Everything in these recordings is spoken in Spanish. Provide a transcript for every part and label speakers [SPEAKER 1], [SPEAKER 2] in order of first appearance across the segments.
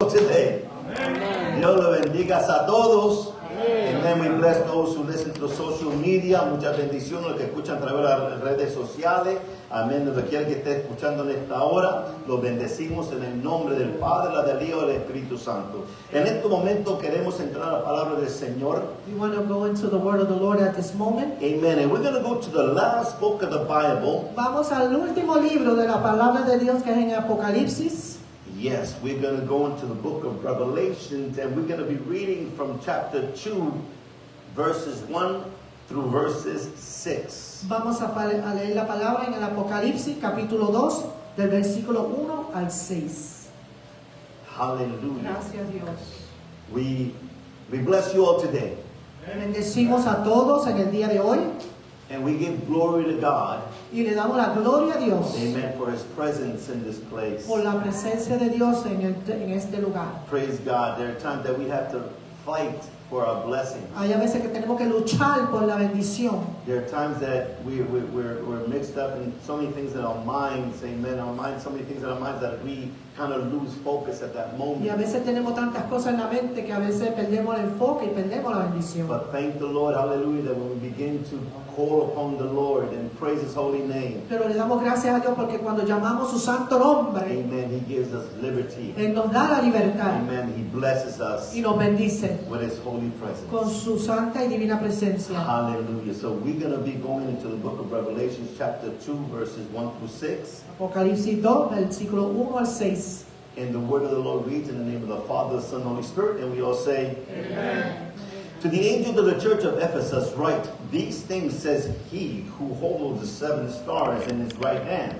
[SPEAKER 1] Today. Dios le bendiga a todos. Amen. We bless those who listen to social media. Muchas bendiciones los que escuchan a través de las redes sociales. Amén. Donde quiera que esté escuchando en esta hora, los bendecimos en el nombre del Padre, la del Hijo y del Espíritu Santo. En este momento queremos entrar a la palabra del Señor.
[SPEAKER 2] We want to go into the word of the Lord at this moment.
[SPEAKER 1] Amen. And we're going to go to the last book of the Bible.
[SPEAKER 2] Vamos al último libro de la palabra de Dios que es en Apocalipsis.
[SPEAKER 1] Yes, we're going to go into the book of Revelation, and we're going to be reading from chapter 2, verses 1 through verses 6.
[SPEAKER 2] Vamos a leer la palabra en el Apocalipsis, capítulo 2, del versículo 1 al 6.
[SPEAKER 1] Hallelujah.
[SPEAKER 2] Gracias, Dios.
[SPEAKER 1] We bless you all today.
[SPEAKER 2] Bendecimos a todos en el día de hoy.
[SPEAKER 1] And we give glory to God.
[SPEAKER 2] Y le damos la gloria a Dios.
[SPEAKER 1] Amen. For His presence in this place.
[SPEAKER 2] Por la presencia de Dios en este lugar.
[SPEAKER 1] Praise God. There are times that we have to fight for our blessing.
[SPEAKER 2] Hay a veces que tenemos que luchar por la bendición.
[SPEAKER 1] There are times that we're mixed up in so many things in our minds. Amen. Our minds, so many things in our minds that we kind of lose focus at that moment.
[SPEAKER 2] Y a veces tenemos tantas cosas en la mente que a veces perdemos el enfoque y perdemos la bendición.
[SPEAKER 1] But thank the Lord, hallelujah, that when we begin to call upon the Lord and praise His holy name,
[SPEAKER 2] Pero le damos gracias a Dios porque cuando llamamos su santo nombre,
[SPEAKER 1] amen, He gives us liberty.
[SPEAKER 2] Él nos da la libertad
[SPEAKER 1] Amen. He blesses us
[SPEAKER 2] y nos bendice
[SPEAKER 1] with His holy
[SPEAKER 2] con
[SPEAKER 1] presence.
[SPEAKER 2] su santa y divina presencia.
[SPEAKER 1] Hallelujah. So we're going to be going into the book of Revelation, chapter 2, verses 1 through 6.
[SPEAKER 2] Apocalipsis 2, versículo 1 al 6.
[SPEAKER 1] And the word of the Lord reads in the name of the Father, the Son, and the Holy Spirit. And we all say, Amen. To the angel of the church of Ephesus write, these things says He who holds the 7 stars in His right hand,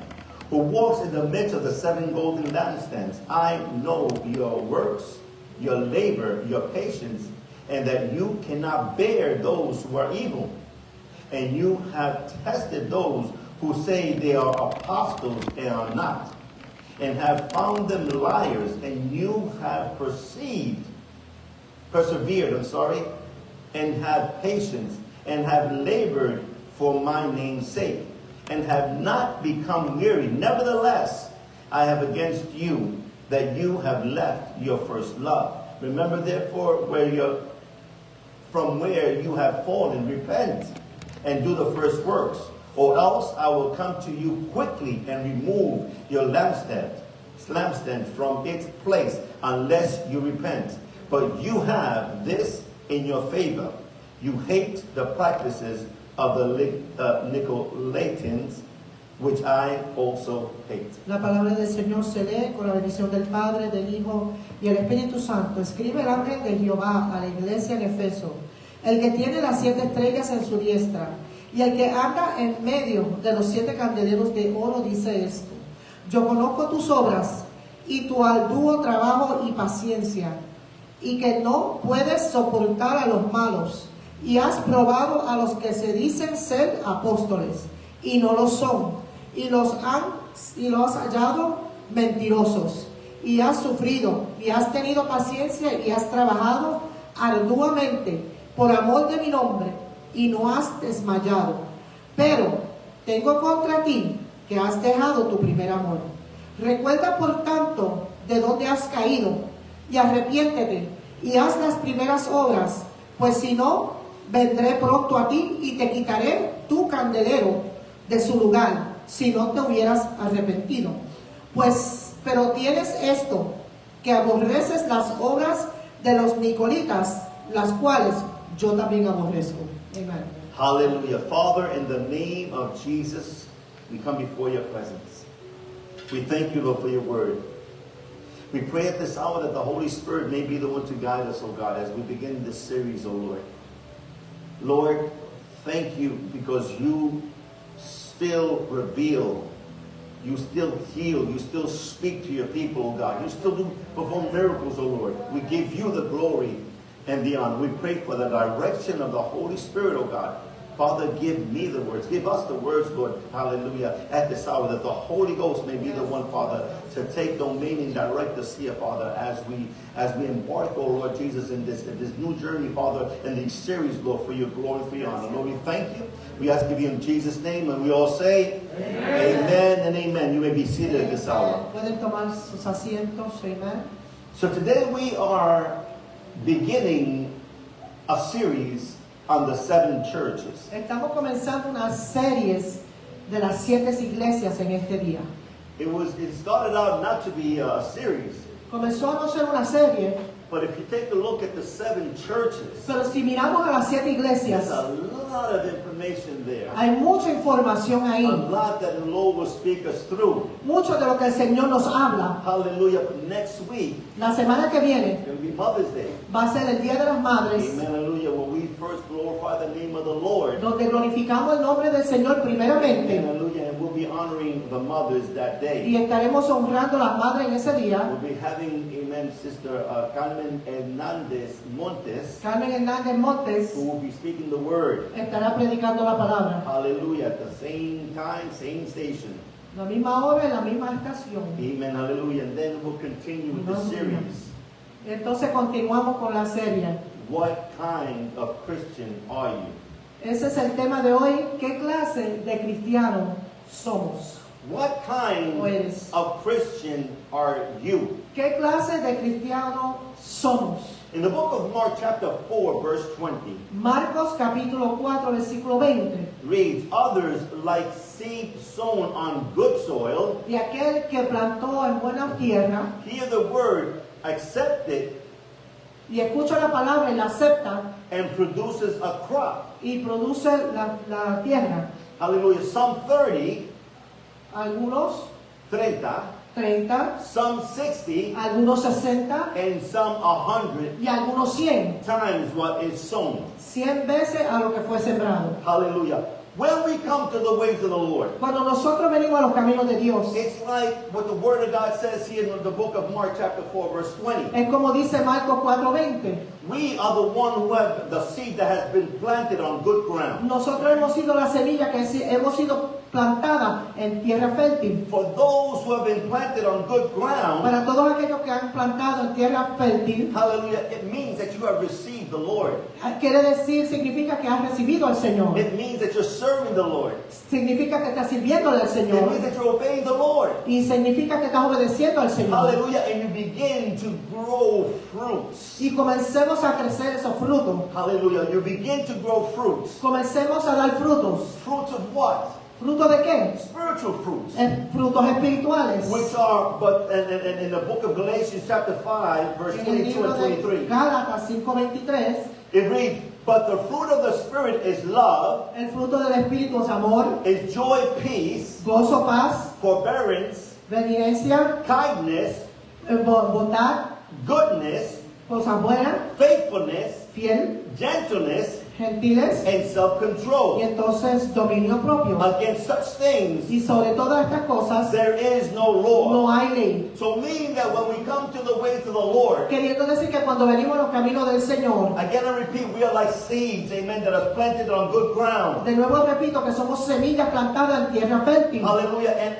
[SPEAKER 1] who walks in the midst of the 7 golden lampstands. I know your works, your labor, your patience, and that you cannot bear those who are evil. And you have tested those who say they are apostles and are not, and have found them liars, and you have persevered, and have patience, and have labored for my name's sake, and have not become weary. Nevertheless, I have against you that you have left your first love. Remember therefore from where you have fallen, repent, and do the first works, or else I will come to you quickly and remove your lampstand from its place, unless you repent. But you have this in your favor: you hate the practices of the Nicolaitans, which I also hate.
[SPEAKER 2] La palabra del Señor se lee con la bendición del Padre, del Hijo y el Espíritu Santo. Escribe el ángel de Jehová a la iglesia en Efeso, el que tiene las 7 estrellas en su diestra, y el que anda en medio de los 7 candeleros de oro, dice esto: Yo conozco tus obras y tu arduo trabajo y paciencia, y que no puedes soportar a los malos, y has probado a los que se dicen ser apóstoles y no lo son, y los has hallado mentirosos, y has sufrido y has tenido paciencia y has trabajado arduamente por amor de mi nombre, y no has desmayado. Pero tengo contra ti que has dejado tu primer amor. Recuerda por tanto de dónde has caído, y arrepiéntete y haz las primeras obras, pues si no, vendré pronto a ti y te quitaré tu candelero de su lugar, si no te hubieras arrepentido. Pero tienes esto, que aborreces las obras de los nicolitas, las cuales yo también aborrezco. Amen.
[SPEAKER 1] Hallelujah. Father, in the name of Jesus, we come before your presence. We thank you, Lord, for your word. We pray at this hour that the Holy Spirit may be the one to guide us, oh God, as we begin this series, oh Lord. Lord, thank you because you still reveal, you still heal, you still speak to your people, oh God. You still do perform miracles, oh Lord. We give you the glory and the honor. We pray for the direction of the Holy Spirit, oh God. Father, give me the words. Give us the words, Lord, hallelujah, at this hour, that the Holy Ghost may be the one, Father, to take domain and direct us here, Father, as we embark, oh Lord Jesus, in this new journey, Father, in these series, Lord, for your glory, for your honor. Lord, we thank you. We ask of you in Jesus' name, and we all say, Amen, amen and amen. You may be seated at this hour.
[SPEAKER 2] Pueden tomar sus asientos, amen.
[SPEAKER 1] So today we are beginning a series on the 7 churches.
[SPEAKER 2] Estamos comenzando una serie de las 7 iglesias en este día.
[SPEAKER 1] It started out not to be a series,
[SPEAKER 2] Comenzó a no ser una serie,
[SPEAKER 1] but if you take a look at the 7 churches,
[SPEAKER 2] pero si miramos a las 7
[SPEAKER 1] there's
[SPEAKER 2] iglesias,
[SPEAKER 1] a lot of information there.
[SPEAKER 2] hay mucha información
[SPEAKER 1] A
[SPEAKER 2] ahí.
[SPEAKER 1] lot that the Lord will speak us through.
[SPEAKER 2] Mucho de lo que el Señor nos habla.
[SPEAKER 1] Hallelujah. Next week,
[SPEAKER 2] La semana que viene
[SPEAKER 1] it's going to be Mother's Day.
[SPEAKER 2] va a ser el Día de las Madres,
[SPEAKER 1] Amen. Hallelujah. When we first glorify the name of the Lord.
[SPEAKER 2] donde glorificamos el nombre del Señor primeramente
[SPEAKER 1] Hallelujah. And we'll be honoring the mothers that day.
[SPEAKER 2] y estaremos honrando a las madres en ese día.
[SPEAKER 1] We'll be having, amen, Sister Carmen Hernandez Montes,
[SPEAKER 2] Carmen Hernández Montes
[SPEAKER 1] who will be speaking the word.
[SPEAKER 2] estará predicando la palabra.
[SPEAKER 1] Hallelujah. At the same time, same station.
[SPEAKER 2] La misma hora en la misma estación.
[SPEAKER 1] Amen. Hallelujah. And then we'll continue with the series.
[SPEAKER 2] Entonces continuamos con la serie.
[SPEAKER 1] What kind of Christian are you?
[SPEAKER 2] Ese es el tema de hoy. ¿Qué clase de cristiano somos?
[SPEAKER 1] What kind
[SPEAKER 2] O eres.
[SPEAKER 1] of Christian are you?
[SPEAKER 2] ¿Qué clase de cristiano somos?
[SPEAKER 1] In the book of Mark chapter 4 verse 20
[SPEAKER 2] Marcos capítulo 4 versículo 20.
[SPEAKER 1] reads, others like seed sown on good soil,
[SPEAKER 2] Y aquel que plantó en buena tierra
[SPEAKER 1] hear the word, accept it,
[SPEAKER 2] y escucha la palabra y la acepta
[SPEAKER 1] and produces a crop.
[SPEAKER 2] y produce la tierra.
[SPEAKER 1] Hallelujah. Some 30,
[SPEAKER 2] Algunos
[SPEAKER 1] 30,
[SPEAKER 2] 30,
[SPEAKER 1] some 60,
[SPEAKER 2] algunos 60
[SPEAKER 1] and some 100
[SPEAKER 2] y algunos 100.
[SPEAKER 1] times what is sown.
[SPEAKER 2] 100 veces a lo que fue sembrado.
[SPEAKER 1] Hallelujah. When we come to the ways of the Lord,
[SPEAKER 2] Cuando nosotros venimos a los caminos de Dios,
[SPEAKER 1] it's like what the Word of God says here in the book of Mark chapter 4 verse 20.
[SPEAKER 2] es como dice Marcos 4:20.
[SPEAKER 1] We are the one who have the seed that has been planted on good ground.
[SPEAKER 2] Nosotros hemos sido la semilla que hemos sido plantada en tierra fértil.
[SPEAKER 1] For those who have been planted on good ground,
[SPEAKER 2] Para todos aquellos que han plantado en tierra fértil,
[SPEAKER 1] hallelujah, it means that you have received the Lord.
[SPEAKER 2] quiere decir, significa que has recibido al Señor.
[SPEAKER 1] It means that you're serving the Lord.
[SPEAKER 2] Significa que estás sirviéndole al
[SPEAKER 1] It
[SPEAKER 2] Señor.
[SPEAKER 1] means that you're obeying the Lord.
[SPEAKER 2] Y significa que estás obedeciendo al Señor.
[SPEAKER 1] Hallelujah, and you begin to grow fruits.
[SPEAKER 2] Y comencemos a crecer esos frutos.
[SPEAKER 1] Hallelujah, you begin to grow fruits.
[SPEAKER 2] Comencemos a dar frutos.
[SPEAKER 1] Fruits of what?
[SPEAKER 2] ¿Frutos de qué?
[SPEAKER 1] Spiritual fruits.
[SPEAKER 2] Frutos espirituales.
[SPEAKER 1] Which are, but in the book of Galatians chapter 5, verse
[SPEAKER 2] En el
[SPEAKER 1] 22
[SPEAKER 2] libro
[SPEAKER 1] and
[SPEAKER 2] de
[SPEAKER 1] 23,
[SPEAKER 2] Gálatas 5:23,
[SPEAKER 1] it reads, but the fruit of the Spirit is love,
[SPEAKER 2] el fruto del Espíritu es amor,
[SPEAKER 1] is joy, peace,
[SPEAKER 2] gozo, paz,
[SPEAKER 1] forbearance,
[SPEAKER 2] benevolencia,
[SPEAKER 1] kindness,
[SPEAKER 2] bondad,
[SPEAKER 1] goodness,
[SPEAKER 2] cosas buenas,
[SPEAKER 1] faithfulness,
[SPEAKER 2] fiel,
[SPEAKER 1] gentleness,
[SPEAKER 2] gentiles
[SPEAKER 1] and
[SPEAKER 2] y
[SPEAKER 1] self-control.
[SPEAKER 2] entonces dominio propio.
[SPEAKER 1] Against such things
[SPEAKER 2] Y sobre todas estas cosas
[SPEAKER 1] there is no law.
[SPEAKER 2] no hay ley.
[SPEAKER 1] So meaning that when we come to the ways of the Lord,
[SPEAKER 2] Queriendo decir que cuando venimos a los caminos del Señor,
[SPEAKER 1] again I repeat, we are like seeds, amen, that are planted on good ground.
[SPEAKER 2] de nuevo repito que somos semillas plantadas en tierra fértil.
[SPEAKER 1] Hallelujah. And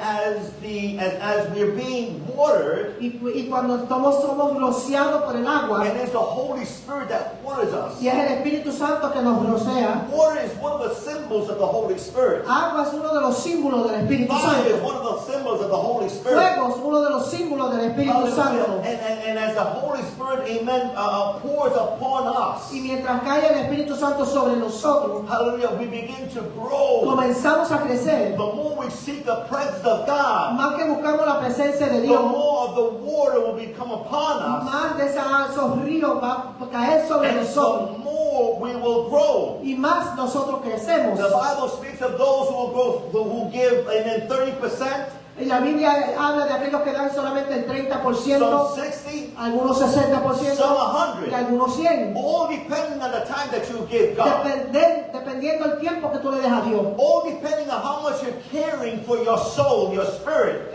[SPEAKER 1] as we're being watered,
[SPEAKER 2] Y cuando somos rociados por el agua,
[SPEAKER 1] and it's the Holy Spirit that waters us.
[SPEAKER 2] y es el Espíritu Santo que nos rocea,
[SPEAKER 1] Water is one of the symbols of the Holy Spirit.
[SPEAKER 2] agua es uno de los símbolos del Espíritu
[SPEAKER 1] Fire is
[SPEAKER 2] Santo.
[SPEAKER 1] one of the symbols of the Holy Spirit.
[SPEAKER 2] Fuego es uno de los símbolos del Espíritu
[SPEAKER 1] Hallelujah.
[SPEAKER 2] Santo.
[SPEAKER 1] And as the Holy Spirit, amen, pours upon us,
[SPEAKER 2] Y mientras cae el Espíritu Santo sobre nosotros,
[SPEAKER 1] hallelujah, we begin to grow.
[SPEAKER 2] comenzamos a crecer.
[SPEAKER 1] The more we seek the presence of God,
[SPEAKER 2] Más que buscamos la presencia de
[SPEAKER 1] the
[SPEAKER 2] Dios,
[SPEAKER 1] more of the water will become upon us,
[SPEAKER 2] más de esos ríos va a caer sobre
[SPEAKER 1] and
[SPEAKER 2] nosotros.
[SPEAKER 1] the more we will grow.
[SPEAKER 2] Y más nosotros crecemos.
[SPEAKER 1] The Bible speaks of those who will grow, who give, amen, 30%,
[SPEAKER 2] Y la Biblia habla de aquellos que dan solamente el 30%,
[SPEAKER 1] some 60,
[SPEAKER 2] algunos 60%
[SPEAKER 1] some
[SPEAKER 2] y
[SPEAKER 1] 100.
[SPEAKER 2] algunos 100%.
[SPEAKER 1] All depending on the time that you give God.
[SPEAKER 2] Dependiendo del tiempo que tú le des a Dios.
[SPEAKER 1] All depending on how much you're caring for your soul, your spirit.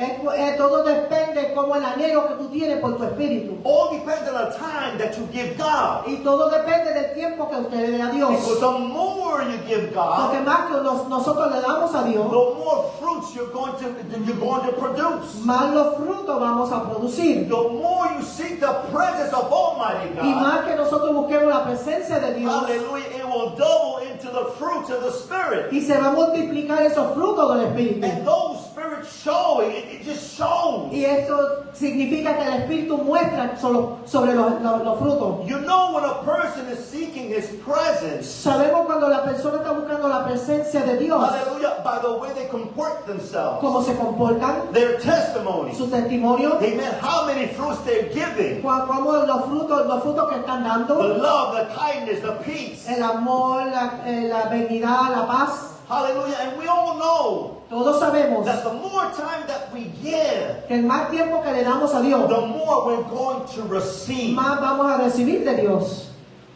[SPEAKER 2] Todo depende de cómo el anhelo que tú tienes por tu espíritu.
[SPEAKER 1] All depends on the time that you give God.
[SPEAKER 2] Y todo depende del tiempo que usted le dé a Dios.
[SPEAKER 1] Because the more you give
[SPEAKER 2] Porque
[SPEAKER 1] God,
[SPEAKER 2] más que nosotros le damos a
[SPEAKER 1] the
[SPEAKER 2] Dios,
[SPEAKER 1] more fruits you're going to produce.
[SPEAKER 2] más los frutos vamos a producir.
[SPEAKER 1] The more you seek the presence of Almighty
[SPEAKER 2] Y
[SPEAKER 1] God,
[SPEAKER 2] más que nosotros busquemos la presencia de Dios,
[SPEAKER 1] hallelujah, it will double into the fruits of the Spirit.
[SPEAKER 2] y se va a multiplicar esos frutos del Espíritu.
[SPEAKER 1] And those spirits showing, it just shows.
[SPEAKER 2] Y eso significa que el Espíritu muestra sobre los frutos.
[SPEAKER 1] You know when a person is seeking His presence,
[SPEAKER 2] Sabemos cuando la persona está buscando la presencia de Dios,
[SPEAKER 1] hallelujah, by the way they comport themselves,
[SPEAKER 2] cómo se comportan,
[SPEAKER 1] their testimony,
[SPEAKER 2] su testimonio,
[SPEAKER 1] amen, how many fruits they're giving,
[SPEAKER 2] cómo los frutos que están
[SPEAKER 1] the
[SPEAKER 2] dando,
[SPEAKER 1] love, the kindness, the peace,
[SPEAKER 2] el amor, la benignidad, la paz.
[SPEAKER 1] hallelujah. And we all know
[SPEAKER 2] Todos sabemos
[SPEAKER 1] that the more time that we give,
[SPEAKER 2] que el más tiempo que le damos a Dios,
[SPEAKER 1] the more we're going to receive.
[SPEAKER 2] más vamos a recibir de Dios.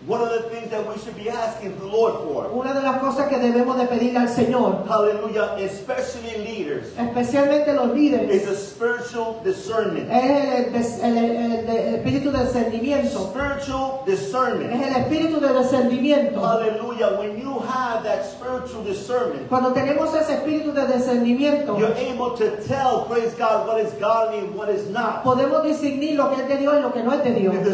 [SPEAKER 1] One of the things that we should be asking the Lord for,
[SPEAKER 2] Una de las cosas que debemos de pedirle al Señor,
[SPEAKER 1] hallelujah, especially leaders,
[SPEAKER 2] especialmente los líderes,
[SPEAKER 1] is a spiritual discernment.
[SPEAKER 2] es el espíritu de discernimiento.
[SPEAKER 1] Spiritual
[SPEAKER 2] Es
[SPEAKER 1] discernment.
[SPEAKER 2] el espíritu de discernimiento.
[SPEAKER 1] Hallelujah. When you have that spiritual discernment,
[SPEAKER 2] Cuando tenemos ese espíritu de discernimiento,
[SPEAKER 1] you're able to tell, praise God, what is godly and what is not.
[SPEAKER 2] podemos discernir lo que es de Dios y lo que no es de Dios.
[SPEAKER 1] If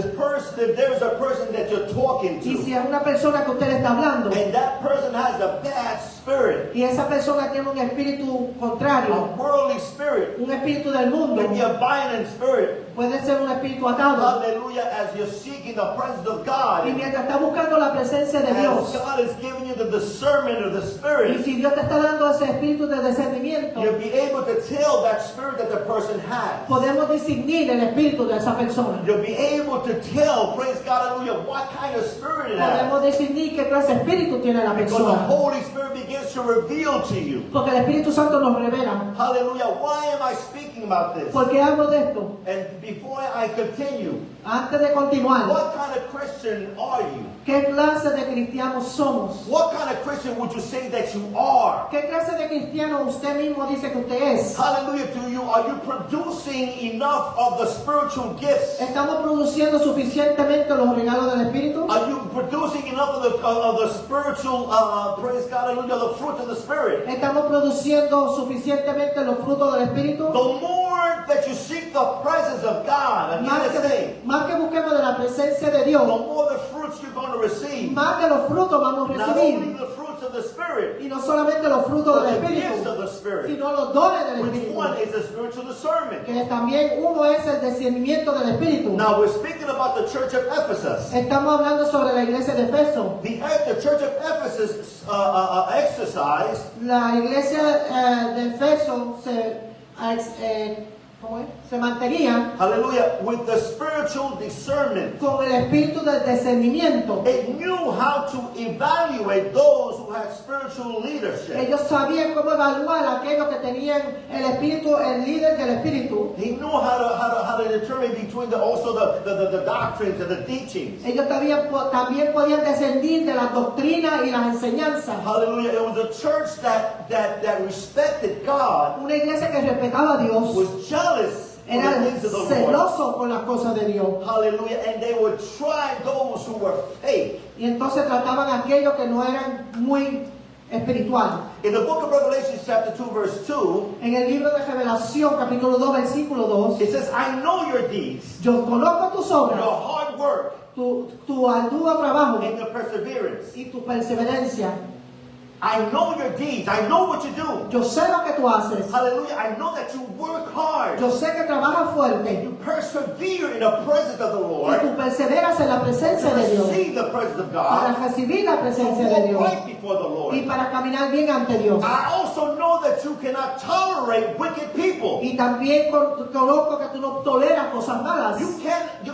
[SPEAKER 1] there is a person that you're talking
[SPEAKER 2] Y si
[SPEAKER 1] to,
[SPEAKER 2] es una persona que usted le está hablando
[SPEAKER 1] and that person has a bad spirit,
[SPEAKER 2] y esa persona tiene un espíritu contrario,
[SPEAKER 1] a worldly spirit,
[SPEAKER 2] un espíritu del mundo,
[SPEAKER 1] maybe a violent spirit,
[SPEAKER 2] puede ser un espíritu atado,
[SPEAKER 1] hallelujah, as you're seeking the presence of
[SPEAKER 2] y
[SPEAKER 1] God,
[SPEAKER 2] mientras está buscando la presencia de
[SPEAKER 1] as
[SPEAKER 2] Dios,
[SPEAKER 1] God is giving you the discernment of the
[SPEAKER 2] y
[SPEAKER 1] spirit,
[SPEAKER 2] si Dios te está dando ese espíritu de discernimiento,
[SPEAKER 1] you'll be able to tell that spirit that the person has.
[SPEAKER 2] podemos discernir el espíritu de esa persona.
[SPEAKER 1] You'll be able to tell, praise God, hallelujah, what kind of spirit it has.
[SPEAKER 2] Podemos discernir qué clase de espíritu tiene la
[SPEAKER 1] Because the
[SPEAKER 2] persona.
[SPEAKER 1] Holy Spirit begins to reveal to you.
[SPEAKER 2] Porque el Espíritu Santo nos revela.
[SPEAKER 1] Hallelujah. Why am I speaking about this?
[SPEAKER 2] ¿Por qué hablo de esto?
[SPEAKER 1] And before I continue,
[SPEAKER 2] Antes de continuar,
[SPEAKER 1] what kind of Christian are you?
[SPEAKER 2] ¿qué clase de cristianos somos?
[SPEAKER 1] What kind of Christian would you say that you are?
[SPEAKER 2] ¿Qué clase de cristiano usted mismo dice que usted es?
[SPEAKER 1] Hallelujah to you. Are you producing enough of the spiritual gifts?
[SPEAKER 2] ¿Estamos produciendo suficientemente los regalos del Espíritu?
[SPEAKER 1] Are you producing enough of the spiritual, praise God, hallelujah, the fruit of the Spirit?
[SPEAKER 2] ¿Estamos produciendo suficientemente los frutos del Espíritu?
[SPEAKER 1] The more that you seek the presence of God, I'm
[SPEAKER 2] Más
[SPEAKER 1] here to say,
[SPEAKER 2] que, más que busquemos de la presencia de
[SPEAKER 1] the
[SPEAKER 2] Dios,
[SPEAKER 1] more the fruits you're going to receive.
[SPEAKER 2] más de los frutos vamos a
[SPEAKER 1] Not only
[SPEAKER 2] recibir.
[SPEAKER 1] the fruits of the Spirit,
[SPEAKER 2] Y no solamente los frutos del
[SPEAKER 1] but the gifts
[SPEAKER 2] Espíritu,
[SPEAKER 1] of the Spirit.
[SPEAKER 2] sino los dones del
[SPEAKER 1] Which
[SPEAKER 2] Espíritu.
[SPEAKER 1] one is the spiritual discernment?
[SPEAKER 2] Que también uno es el discernimiento del Espíritu.
[SPEAKER 1] Now we're speaking about the church of Ephesus.
[SPEAKER 2] Estamos hablando sobre la iglesia de Efeso.
[SPEAKER 1] The church of Ephesus exercised
[SPEAKER 2] La iglesia de Efeso se mantenía
[SPEAKER 1] hallelujah, with the spiritual discernment.
[SPEAKER 2] con el espíritu del discernimiento.
[SPEAKER 1] It knew how to evaluate those who had spiritual leadership.
[SPEAKER 2] Ellos sabían cómo evaluar a aquellos que tenían el espíritu, el líder del espíritu.
[SPEAKER 1] He knew how to determine between also the doctrines and the teachings.
[SPEAKER 2] Ellos también podían discernir de las doctrinas y las enseñanzas.
[SPEAKER 1] Hallelujah. It was a church that respected God,
[SPEAKER 2] Una iglesia que respetaba a Dios,
[SPEAKER 1] was jealous for
[SPEAKER 2] era
[SPEAKER 1] the things of the Lord.
[SPEAKER 2] celoso con las cosas de Dios.
[SPEAKER 1] Hallelujah. And they would try those who were fake.
[SPEAKER 2] Y entonces trataban a aquellos que no eran muy espirituales.
[SPEAKER 1] In the book of Revelation, chapter 2, verse 2,
[SPEAKER 2] En el libro de Revelación, capítulo 2, versículo 2,
[SPEAKER 1] it says, I know your deeds,
[SPEAKER 2] yo conozco tus
[SPEAKER 1] your
[SPEAKER 2] obras,
[SPEAKER 1] hard work,
[SPEAKER 2] tu arduo trabajo
[SPEAKER 1] and your perseverance.
[SPEAKER 2] y tu perseverancia.
[SPEAKER 1] I know your deeds. I know what you do.
[SPEAKER 2] Yo sé lo que tú haces.
[SPEAKER 1] Hallelujah. I know that you work hard.
[SPEAKER 2] Yo sé que trabajas fuerte
[SPEAKER 1] You persevere in the presence of the
[SPEAKER 2] y
[SPEAKER 1] Lord
[SPEAKER 2] tú perseveras en la presencia
[SPEAKER 1] to
[SPEAKER 2] de Dios
[SPEAKER 1] receive the presence of
[SPEAKER 2] para
[SPEAKER 1] God,
[SPEAKER 2] recibir la
[SPEAKER 1] to
[SPEAKER 2] presencia de
[SPEAKER 1] walk
[SPEAKER 2] Dios
[SPEAKER 1] right before the
[SPEAKER 2] y
[SPEAKER 1] Lord.
[SPEAKER 2] para caminar bien ante Dios.
[SPEAKER 1] I also know that you cannot tolerate wicked people.
[SPEAKER 2] Y también conozco que tú no toleras cosas malas.
[SPEAKER 1] You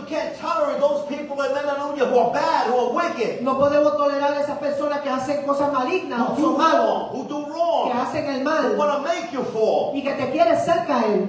[SPEAKER 1] can't tolerate those people, hallelujah, who are bad, who are wicked,
[SPEAKER 2] No podemos tolerar a esas personas que hacen cosas malignas o
[SPEAKER 1] who do
[SPEAKER 2] son malos,
[SPEAKER 1] wrong, who do
[SPEAKER 2] que
[SPEAKER 1] wrong,
[SPEAKER 2] hacen el
[SPEAKER 1] who
[SPEAKER 2] mal
[SPEAKER 1] want to make you fall.
[SPEAKER 2] y que te quieren cerca a él.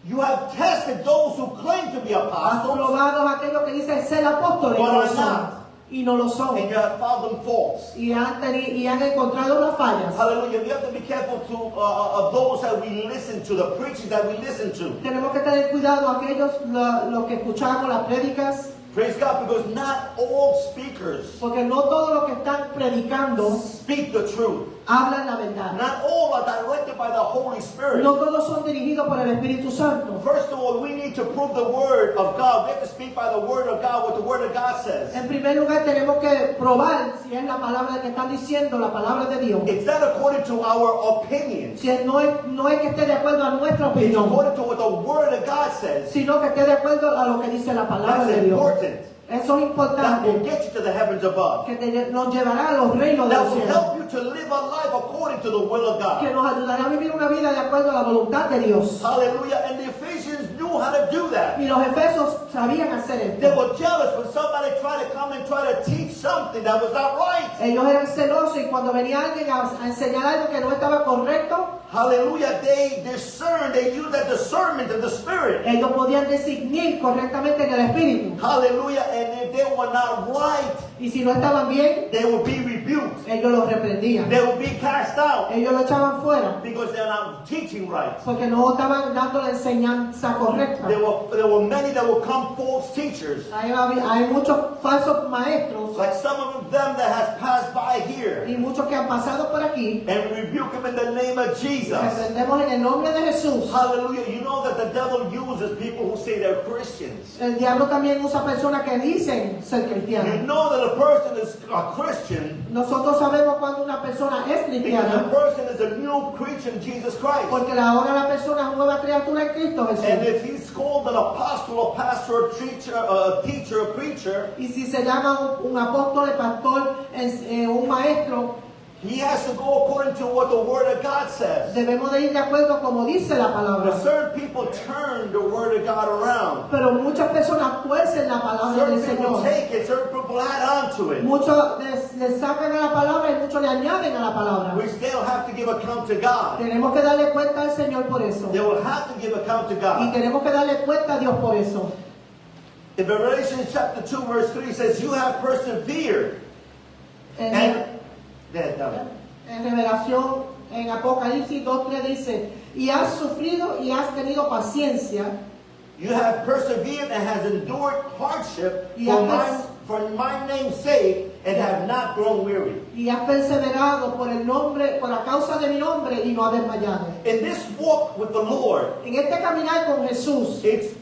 [SPEAKER 1] You have tested those who claim to be
[SPEAKER 2] Has
[SPEAKER 1] apostles,
[SPEAKER 2] probado a aquellos que dicen ser apóstoles y
[SPEAKER 1] But
[SPEAKER 2] no lo
[SPEAKER 1] are
[SPEAKER 2] son.
[SPEAKER 1] not.
[SPEAKER 2] Y no lo son.
[SPEAKER 1] and you have found them false.
[SPEAKER 2] Y han encontrado las fallas.
[SPEAKER 1] Hallelujah. We have to be careful of those that we listen to, the preaching that we listen to.
[SPEAKER 2] Tenemos que tener cuidado aquellos los que escuchamos las prédicas.
[SPEAKER 1] Praise God, because not all speakers
[SPEAKER 2] Porque no todos los que están predicando
[SPEAKER 1] speak the truth.
[SPEAKER 2] hablan la verdad.
[SPEAKER 1] Not all are directed by the Holy Spirit.
[SPEAKER 2] No todos son dirigidos por el Espíritu Santo.
[SPEAKER 1] First of all, we need to prove the Word of God. We have to speak by the Word of God, what the Word of God says.
[SPEAKER 2] En primer lugar tenemos que probar si es la palabra que están diciendo, la palabra de Dios.
[SPEAKER 1] It's not according to our opinions.
[SPEAKER 2] Si no es que esté de acuerdo a nuestra
[SPEAKER 1] It's
[SPEAKER 2] opinión,
[SPEAKER 1] according to what the Word of God says.
[SPEAKER 2] sino que esté de acuerdo a lo que dice la palabra
[SPEAKER 1] That's
[SPEAKER 2] de Dios.
[SPEAKER 1] important.
[SPEAKER 2] Eso es
[SPEAKER 1] That
[SPEAKER 2] importante,
[SPEAKER 1] will get you to the heavens above.
[SPEAKER 2] que nos llevará a los reinos
[SPEAKER 1] That
[SPEAKER 2] del
[SPEAKER 1] will
[SPEAKER 2] cielo,
[SPEAKER 1] help you to live a life according to the will of
[SPEAKER 2] que
[SPEAKER 1] God.
[SPEAKER 2] nos ayudará a vivir una vida de acuerdo a la voluntad de Dios.
[SPEAKER 1] Hallelujah. And the Ephesians knew how to do that.
[SPEAKER 2] Y los efesios sabían hacer
[SPEAKER 1] They
[SPEAKER 2] esto.
[SPEAKER 1] were jealous when somebody tried to come and try to teach something that was not right.
[SPEAKER 2] Ellos eran celosos y cuando venía alguien a enseñar algo que no estaba correcto,
[SPEAKER 1] Hallelujah. They discerned, they used that discernment of the Spirit.
[SPEAKER 2] ellos podían discernir correctamente en el Espíritu.
[SPEAKER 1] Hallelujah. And if they were not right,
[SPEAKER 2] Y si no estaban bien,
[SPEAKER 1] they would be rebuked.
[SPEAKER 2] ellos los reprendían.
[SPEAKER 1] They would be cast out
[SPEAKER 2] Ellos lo echaban fuera
[SPEAKER 1] because they're not teaching right.
[SPEAKER 2] porque no estaban dando la enseñanza correcta.
[SPEAKER 1] There were many that will come false teachers.
[SPEAKER 2] Hay muchos falsos maestros
[SPEAKER 1] Like some of them that has passed by here.
[SPEAKER 2] y muchos que han pasado por aquí.
[SPEAKER 1] And we rebuke them in the name of Jesus.
[SPEAKER 2] Reprendemos en el nombre de Jesús.
[SPEAKER 1] Hallelujah. You know that the devil uses people who say they're Christians.
[SPEAKER 2] El diablo también usa personas que dicen ser
[SPEAKER 1] You
[SPEAKER 2] cristianos.
[SPEAKER 1] know that a person is a Christian
[SPEAKER 2] Nosotros sabemos cuando una persona es
[SPEAKER 1] because
[SPEAKER 2] cristiana
[SPEAKER 1] a person is a new creature in Jesus Christ.
[SPEAKER 2] porque ahora la persona es nueva criatura en Cristo
[SPEAKER 1] And
[SPEAKER 2] Jesús.
[SPEAKER 1] if he's called an apostle, a pastor, a teacher, a preacher,
[SPEAKER 2] Y si se llama un apóstol, pastor, un maestro,
[SPEAKER 1] he has to go according to what the Word of God says.
[SPEAKER 2] debemos de ir de acuerdo como dice la palabra.
[SPEAKER 1] But certain people turn the Word of God around.
[SPEAKER 2] Pero muchas personas tuercen la palabra del
[SPEAKER 1] Certain people
[SPEAKER 2] Señor.
[SPEAKER 1] take it, certain people add on to it.
[SPEAKER 2] Muchos le sacan a la palabra y muchos le añaden a la palabra.
[SPEAKER 1] Which they'll have to give account to God.
[SPEAKER 2] Tenemos que darle cuenta al Señor por eso.
[SPEAKER 1] They will have to give account to
[SPEAKER 2] Y
[SPEAKER 1] God.
[SPEAKER 2] tenemos que darle cuenta a Dios por eso.
[SPEAKER 1] In Revelation chapter 2 verse 3 says, you have persevered.
[SPEAKER 2] En,
[SPEAKER 1] And, yeah,
[SPEAKER 2] en Revelación, en Apocalipsis 2:3 dice, y has sufrido y has tenido paciencia.
[SPEAKER 1] you have persevered and has endured hardship
[SPEAKER 2] Y
[SPEAKER 1] for my name's sake and have not grown weary.
[SPEAKER 2] Y has perseverado por el nombre, por la causa de mi nombre y no has desmayado.
[SPEAKER 1] In this walk with the Lord,
[SPEAKER 2] En este caminar con Jesús,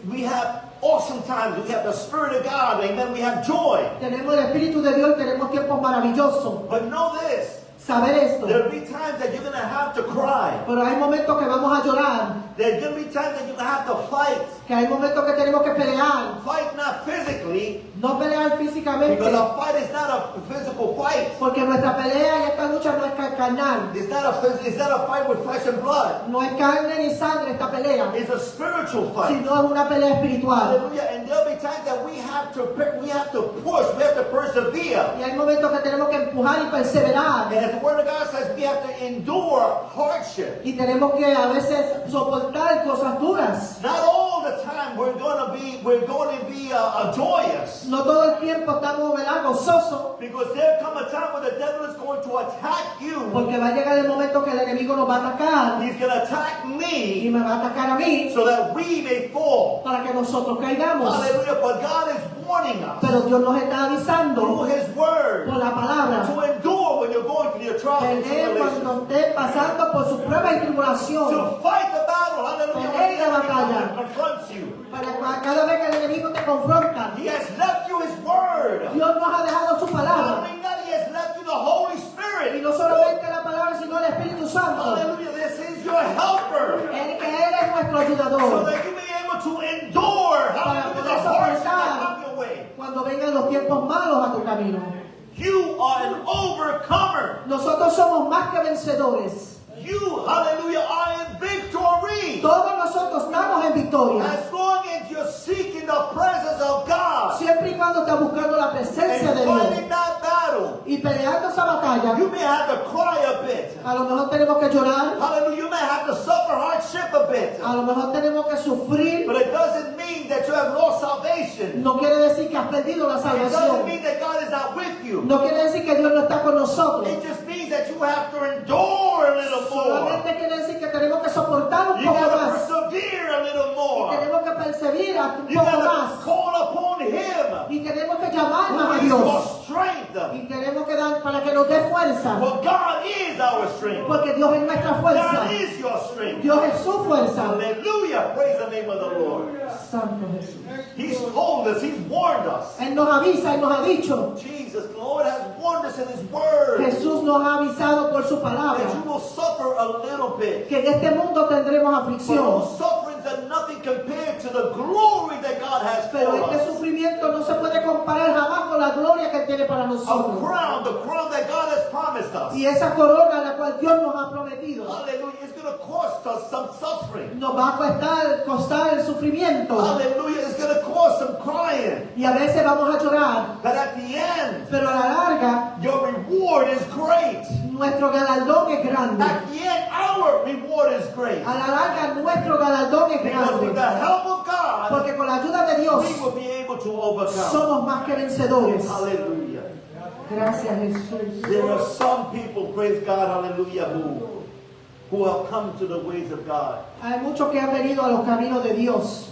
[SPEAKER 1] we have awesome times. We have the Spirit of God, amen. We have joy.
[SPEAKER 2] tenemos el Espíritu de Dios y tenemos tiempos maravillosos.
[SPEAKER 1] But know this,
[SPEAKER 2] Saber esto.
[SPEAKER 1] there'll be times that you're going to have to cry.
[SPEAKER 2] Pero hay momentos que vamos a llorar,
[SPEAKER 1] There's going to be times that you're going to have to fight.
[SPEAKER 2] que hay momentos que tenemos que pelear.
[SPEAKER 1] Fight not physically,
[SPEAKER 2] No pelear físicamente,
[SPEAKER 1] because a fight is not a physical fight.
[SPEAKER 2] porque nuestra pelea y esta lucha no es carnal.
[SPEAKER 1] It's not a fight with flesh and blood.
[SPEAKER 2] No es carne ni sangre esta pelea,
[SPEAKER 1] It's a spiritual fight.
[SPEAKER 2] sino es una pelea espiritual.
[SPEAKER 1] Hallelujah. And there'll be times that we have to push, we have to persevere.
[SPEAKER 2] Y hay momentos que tenemos que empujar y perseverar.
[SPEAKER 1] And as the Word of God says, we have to endure hardship.
[SPEAKER 2] Y tenemos que a veces soportar cosas duras.
[SPEAKER 1] Not all the time we're going to be joyous.
[SPEAKER 2] No todo el tiempo estamos, ¿verdad?, gozosos,
[SPEAKER 1] Because there come a time when the devil is going to attack you.
[SPEAKER 2] porque va a llegar el momento que el enemigo nos va a atacar
[SPEAKER 1] He's going to attack
[SPEAKER 2] y
[SPEAKER 1] me
[SPEAKER 2] me va a atacar a mí
[SPEAKER 1] so that we may fall.
[SPEAKER 2] para que nosotros caigamos.
[SPEAKER 1] Hallelujah. But God is warning us
[SPEAKER 2] Pero Dios nos está
[SPEAKER 1] through
[SPEAKER 2] avisando
[SPEAKER 1] His Word
[SPEAKER 2] por la palabra.
[SPEAKER 1] to endure when you're going through your trials and
[SPEAKER 2] Peleé
[SPEAKER 1] tribulations.
[SPEAKER 2] cuando esté pasando por su prueba y tribulación.
[SPEAKER 1] To fight the battle. Hallelujah. When the enemy confronts you.
[SPEAKER 2] Para cada vez que el enemigo te confronta,
[SPEAKER 1] He has left you His Word.
[SPEAKER 2] Dios nos ha dejado su
[SPEAKER 1] Not
[SPEAKER 2] palabra.
[SPEAKER 1] only that, He has left you the Holy
[SPEAKER 2] Y
[SPEAKER 1] Spirit.
[SPEAKER 2] no solamente la palabra, sino el Espíritu Santo.
[SPEAKER 1] Hallelujah. This is your helper.
[SPEAKER 2] Que Él es nuestro
[SPEAKER 1] So
[SPEAKER 2] ayudador.
[SPEAKER 1] that you may be able to endure. Hallelujah. The hardship that come your way.
[SPEAKER 2] Cuando vengan los tiempos malos a tu camino.
[SPEAKER 1] You are an overcomer.
[SPEAKER 2] Nosotros somos más que vencedores.
[SPEAKER 1] You, hallelujah, are in victory.
[SPEAKER 2] Todos nosotros estamos en victoria.
[SPEAKER 1] As long as you're seeking the presence of God
[SPEAKER 2] Siempre y cuando estás buscando la presencia
[SPEAKER 1] and
[SPEAKER 2] de Dios.
[SPEAKER 1] fighting that battle,
[SPEAKER 2] Y peleando esa batalla,
[SPEAKER 1] you may have to cry a bit.
[SPEAKER 2] a lo mejor tenemos que llorar.
[SPEAKER 1] Hallelujah, you may have to suffer hardship a bit.
[SPEAKER 2] A lo mejor tenemos que sufrir.
[SPEAKER 1] But it doesn't mean that you have lost salvation.
[SPEAKER 2] No quiere decir que has perdido la
[SPEAKER 1] It doesn't
[SPEAKER 2] salvación.
[SPEAKER 1] mean that God is not with you.
[SPEAKER 2] No quiere decir que Dios no está con nosotros.
[SPEAKER 1] It just means that you have to endure a little more.
[SPEAKER 2] Solamente quiere decir que tenemos que soportar un
[SPEAKER 1] You
[SPEAKER 2] poco
[SPEAKER 1] got to
[SPEAKER 2] más.
[SPEAKER 1] persevere a little
[SPEAKER 2] Y
[SPEAKER 1] more.
[SPEAKER 2] tenemos que perseverar un
[SPEAKER 1] You
[SPEAKER 2] poco
[SPEAKER 1] got to
[SPEAKER 2] más.
[SPEAKER 1] call upon Him.
[SPEAKER 2] Y tenemos que llamarnos
[SPEAKER 1] Who
[SPEAKER 2] a
[SPEAKER 1] is
[SPEAKER 2] Dios.
[SPEAKER 1] your strength?
[SPEAKER 2] Y tenemos que dar para que nos dé fuerza.
[SPEAKER 1] For God is our strength.
[SPEAKER 2] Porque Dios es nuestra fuerza.
[SPEAKER 1] God is your strength.
[SPEAKER 2] Dios es su fuerza.
[SPEAKER 1] Hallelujah. Praise the name of the Lord.
[SPEAKER 2] Santo Jesús.
[SPEAKER 1] He's told us, He's warned us.
[SPEAKER 2] Él nos avisa y nos ha dicho.
[SPEAKER 1] Jesus, the Lord has warned us in His Word
[SPEAKER 2] Jesús nos ha avisado por su
[SPEAKER 1] that you
[SPEAKER 2] palabra.
[SPEAKER 1] will suffer a little bit.
[SPEAKER 2] Que en este mundo tendremos
[SPEAKER 1] But
[SPEAKER 2] aflicción.
[SPEAKER 1] those sufferings are nothing compared to the glory that God has
[SPEAKER 2] Pero
[SPEAKER 1] for
[SPEAKER 2] este
[SPEAKER 1] us.
[SPEAKER 2] sufrimiento no se puede comparar jamás con la gloria que Él tiene para
[SPEAKER 1] A
[SPEAKER 2] nosotros.
[SPEAKER 1] crown, the crown that God has promised us.
[SPEAKER 2] Y esa corona la cual Dios nos ha prometido
[SPEAKER 1] Hallelujah. It's going to cost us some suffering.
[SPEAKER 2] nos va a costar el sufrimiento.
[SPEAKER 1] Hallelujah. It's going to cost some crying.
[SPEAKER 2] Y a veces vamos a llorar.
[SPEAKER 1] But at the end,
[SPEAKER 2] Pero a la larga,
[SPEAKER 1] your reward is great.
[SPEAKER 2] nuestro galardón es grande.
[SPEAKER 1] At the end, our reward is great.
[SPEAKER 2] A la larga, nuestro galardón es
[SPEAKER 1] Because with the
[SPEAKER 2] grande.
[SPEAKER 1] help of God,
[SPEAKER 2] Porque con la ayuda de Dios
[SPEAKER 1] we will be able to overcome.
[SPEAKER 2] somos más que vencedores.
[SPEAKER 1] Hallelujah.
[SPEAKER 2] Gracias, Jesús.
[SPEAKER 1] There are some people, praise God, hallelujah, who have come to the ways of God.
[SPEAKER 2] Hay muchos que han venido a los caminos de Dios.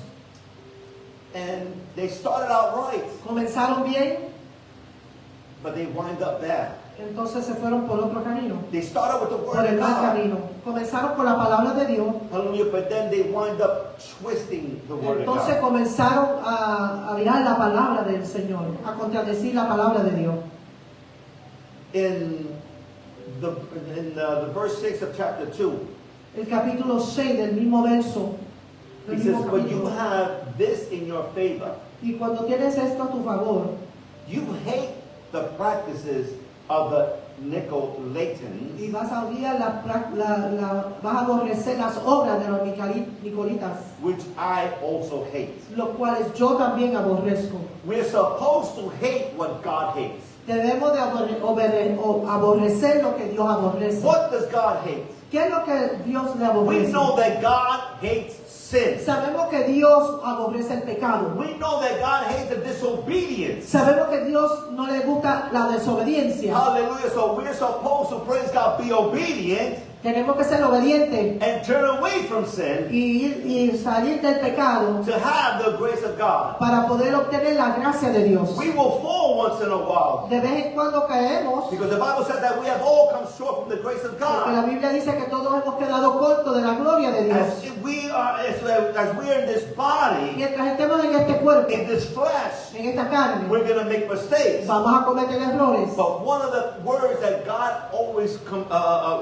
[SPEAKER 1] And they started out right,
[SPEAKER 2] Comenzaron bien,
[SPEAKER 1] but they wind up bad.
[SPEAKER 2] entonces se fueron por otro camino.
[SPEAKER 1] They started with the
[SPEAKER 2] Por
[SPEAKER 1] word
[SPEAKER 2] el
[SPEAKER 1] of
[SPEAKER 2] mal
[SPEAKER 1] God.
[SPEAKER 2] camino. Comenzaron con la palabra de Dios.
[SPEAKER 1] Hallelujah, but then they wind up twisting the word of
[SPEAKER 2] Entonces
[SPEAKER 1] God.
[SPEAKER 2] comenzaron a mirar la palabra del Señor, a contradecir la palabra de Dios.
[SPEAKER 1] In the verse 6 of chapter 2,
[SPEAKER 2] El capítulo 6 del mismo verso. Del
[SPEAKER 1] he says,
[SPEAKER 2] mismo
[SPEAKER 1] but you
[SPEAKER 2] capítulo.
[SPEAKER 1] have this in your favor.
[SPEAKER 2] Y cuando tienes esto a tu favor,
[SPEAKER 1] You hate the practices of the
[SPEAKER 2] y
[SPEAKER 1] Nicolaitans,
[SPEAKER 2] vas a odiar vas a aborrecer las obras de los nicolitas,
[SPEAKER 1] which I also hate.
[SPEAKER 2] los cuales yo también aborrezco.
[SPEAKER 1] We're supposed to hate what God hates.
[SPEAKER 2] Debemos de aborrecer lo que Dios aborrece.
[SPEAKER 1] What does God hate?
[SPEAKER 2] ¿Qué es lo que Dios le
[SPEAKER 1] We
[SPEAKER 2] aborrece?
[SPEAKER 1] know that God hates sin.
[SPEAKER 2] Sabemos que Dios aborrece el pecado.
[SPEAKER 1] We know that God hates the disobedience.
[SPEAKER 2] Sabemos que Dios no le gusta la desobediencia.
[SPEAKER 1] Hallelujah. So we're supposed to, praise God, be obedient
[SPEAKER 2] Tenemos que ser obedientes
[SPEAKER 1] and turn away from sin
[SPEAKER 2] y salir del pecado
[SPEAKER 1] to have the grace of God.
[SPEAKER 2] para poder obtener la gracia de Dios.
[SPEAKER 1] We will fall once in a while
[SPEAKER 2] De vez en cuando caemos,
[SPEAKER 1] because the Bible says that we have all come short from the grace of
[SPEAKER 2] porque la
[SPEAKER 1] God.
[SPEAKER 2] Biblia dice que todos hemos quedado cortos de la gloria de Dios.
[SPEAKER 1] As we are in this body,
[SPEAKER 2] Mientras estemos en este cuerpo,
[SPEAKER 1] in this flesh,
[SPEAKER 2] en esta carne,
[SPEAKER 1] we're going to make mistakes.
[SPEAKER 2] vamos a cometer errores.
[SPEAKER 1] But one of the words that God always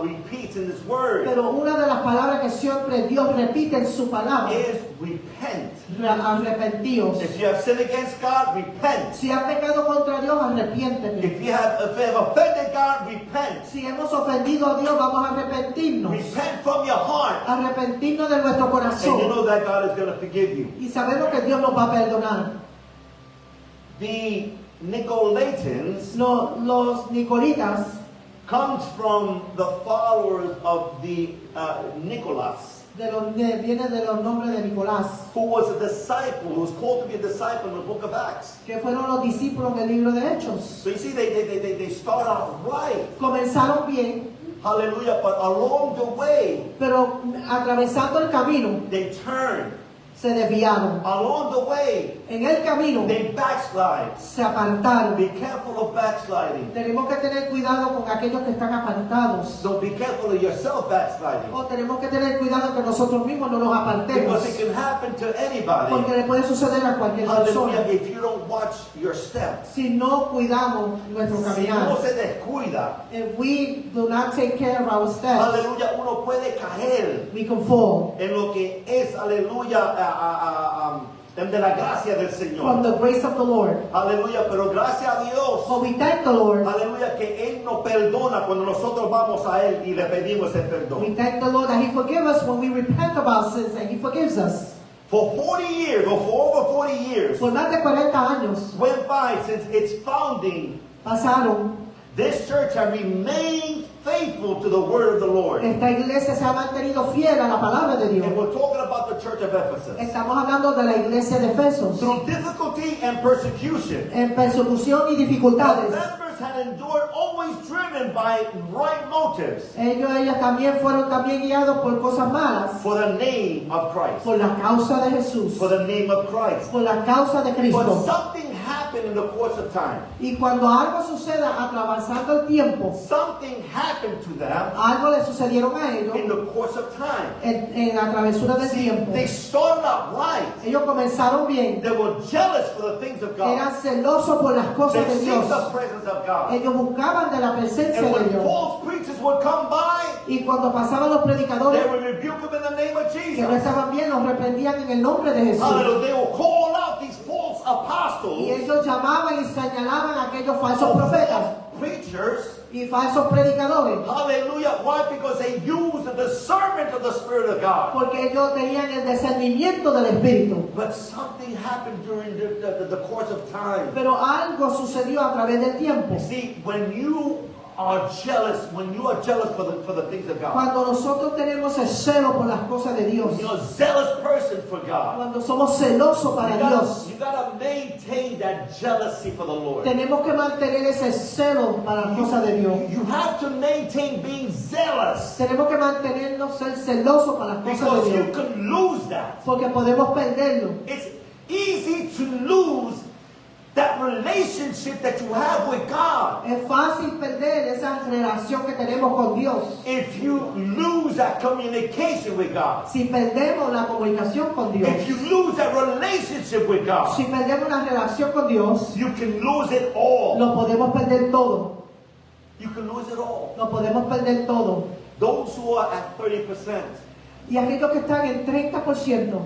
[SPEAKER 1] repeats in His Word
[SPEAKER 2] Pero una de las palabras que siempre Dios repite en su palabra,
[SPEAKER 1] is repent.
[SPEAKER 2] arrepentíos.
[SPEAKER 1] If you have sinned against God, repent.
[SPEAKER 2] Si has pecado contra Dios, arrepiéntete.
[SPEAKER 1] If you have offended God, repent.
[SPEAKER 2] Si hemos ofendido a Dios, vamos a arrepentirnos.
[SPEAKER 1] Repent from your heart.
[SPEAKER 2] Arrepentirnos de nuestro
[SPEAKER 1] And you
[SPEAKER 2] corazón.
[SPEAKER 1] know that God is going to forgive you.
[SPEAKER 2] Y sabemos que Dios nos va a perdonar.
[SPEAKER 1] The Nicolaitans
[SPEAKER 2] Los nicolitas
[SPEAKER 1] comes from the followers of the Nicholas,
[SPEAKER 2] viene de los nombres de Nicolás,
[SPEAKER 1] who was a disciple, who was called to be a disciple in the book of Acts.
[SPEAKER 2] que fueron los discípulos del libro de Hechos.
[SPEAKER 1] So you see, they start out right.
[SPEAKER 2] Comenzaron bien,
[SPEAKER 1] Hallelujah. But along the way,
[SPEAKER 2] pero atravesando el camino
[SPEAKER 1] they turn.
[SPEAKER 2] se desviaron.
[SPEAKER 1] Along the way,
[SPEAKER 2] En el camino
[SPEAKER 1] they backslide.
[SPEAKER 2] se apartaron.
[SPEAKER 1] Be careful of backsliding.
[SPEAKER 2] Tenemos que tener cuidado con aquellos que están apartados.
[SPEAKER 1] So be careful of yourself backsliding.
[SPEAKER 2] O tenemos que tener cuidado que nosotros mismos no nos apartemos.
[SPEAKER 1] Because it can happen to anybody.
[SPEAKER 2] Porque le puede suceder a cualquier persona.
[SPEAKER 1] Hallelujah. If you don't watch your steps.
[SPEAKER 2] Si no cuidamos nuestro
[SPEAKER 1] Si
[SPEAKER 2] caminar.
[SPEAKER 1] uno se descuida,
[SPEAKER 2] If we do not take care of our steps,
[SPEAKER 1] aleluya, uno puede caer
[SPEAKER 2] we can fall
[SPEAKER 1] en lo que es, aleluya, de la gracia del
[SPEAKER 2] from
[SPEAKER 1] Señor.
[SPEAKER 2] the grace of the Lord.
[SPEAKER 1] Aleluya, pero gracias a Dios.
[SPEAKER 2] But we thank the Lord.
[SPEAKER 1] Aleluya, que Él nos perdona cuando nosotros vamos a Él y le pedimos el
[SPEAKER 2] We
[SPEAKER 1] perdón.
[SPEAKER 2] thank the Lord that He forgives us when we repent of our sins, and He forgives us.
[SPEAKER 1] For 40 years, or for over 40 years,
[SPEAKER 2] Por más de 40 años
[SPEAKER 1] went by since its founding,
[SPEAKER 2] pasaron.
[SPEAKER 1] this church has remained faithful to the word of the Lord.
[SPEAKER 2] Esta iglesia se ha mantenido fiel a la palabra de Dios.
[SPEAKER 1] And we're talking about the church of Ephesus.
[SPEAKER 2] Estamos hablando de la iglesia de Efesos.
[SPEAKER 1] Through difficulty and persecution,
[SPEAKER 2] En persecución y
[SPEAKER 1] the
[SPEAKER 2] dificultades.
[SPEAKER 1] members had endured, always driven by right motives
[SPEAKER 2] Ellas también fueron guiados por cosas malas.
[SPEAKER 1] for the name of Christ.
[SPEAKER 2] Por la causa de Jesús.
[SPEAKER 1] For the name of Christ.
[SPEAKER 2] Por la causa de
[SPEAKER 1] But
[SPEAKER 2] Cristo.
[SPEAKER 1] something happened in the course of time.
[SPEAKER 2] Y cuando algo suceda atravesando el tiempo,
[SPEAKER 1] Something happened to them
[SPEAKER 2] algo le sucedieron a ellos
[SPEAKER 1] in the course of time.
[SPEAKER 2] en la travesura del
[SPEAKER 1] See,
[SPEAKER 2] tiempo.
[SPEAKER 1] they started out right.
[SPEAKER 2] Ellos comenzaron bien,
[SPEAKER 1] They were jealous for the things of God.
[SPEAKER 2] eran celosos por las cosas
[SPEAKER 1] They
[SPEAKER 2] de
[SPEAKER 1] seek
[SPEAKER 2] Dios.
[SPEAKER 1] the presence of God.
[SPEAKER 2] Ellos buscaban de la presencia
[SPEAKER 1] And
[SPEAKER 2] de
[SPEAKER 1] when
[SPEAKER 2] Dios.
[SPEAKER 1] false preachers would come by,
[SPEAKER 2] Y cuando pasaban los
[SPEAKER 1] they
[SPEAKER 2] predicadores
[SPEAKER 1] would rebuke them in the name of
[SPEAKER 2] que no
[SPEAKER 1] Jesus.
[SPEAKER 2] estaban bien, los reprendían en el nombre de Jesús.
[SPEAKER 1] Hallelujah. They will call out these false
[SPEAKER 2] Y
[SPEAKER 1] apostles
[SPEAKER 2] ellos llamaban y señalaban a aquellos falsos
[SPEAKER 1] or
[SPEAKER 2] profetas
[SPEAKER 1] false preachers.
[SPEAKER 2] y falsos predicadores.
[SPEAKER 1] Hallelujah. Why? Because they use the discernment of the Spirit of God.
[SPEAKER 2] Porque ellos tenían el discernimiento del Espíritu.
[SPEAKER 1] But something happened during the course of time.
[SPEAKER 2] Pero algo sucedió a través del tiempo.
[SPEAKER 1] See, when you are jealous for the things of God,
[SPEAKER 2] Cuando nosotros tenemos el celo por las cosas de Dios,
[SPEAKER 1] you're a zealous person for God.
[SPEAKER 2] cuando somos celosos para Dios,
[SPEAKER 1] You gotta maintain that jealousy for the Lord.
[SPEAKER 2] tenemos que mantener ese celo para las cosas de Dios.
[SPEAKER 1] You have to maintain being zealous
[SPEAKER 2] Tenemos que mantenernos ser celosos para las cosas
[SPEAKER 1] because
[SPEAKER 2] de
[SPEAKER 1] you
[SPEAKER 2] Dios.
[SPEAKER 1] can lose that.
[SPEAKER 2] Porque podemos perderlo.
[SPEAKER 1] It's easy to lose that relationship that you have with God
[SPEAKER 2] Es fácil perder esa relación que tenemos con Dios.
[SPEAKER 1] if you lose that communication with God.
[SPEAKER 2] Si perdemos la comunicación con Dios,
[SPEAKER 1] If you lose that relationship with God,
[SPEAKER 2] si perdemos la relación con Dios,
[SPEAKER 1] you can lose it all.
[SPEAKER 2] lo podemos perder todo.
[SPEAKER 1] You can lose it all.
[SPEAKER 2] Lo podemos perder todo.
[SPEAKER 1] Those who are at 30%
[SPEAKER 2] Y aquellos que están en 30%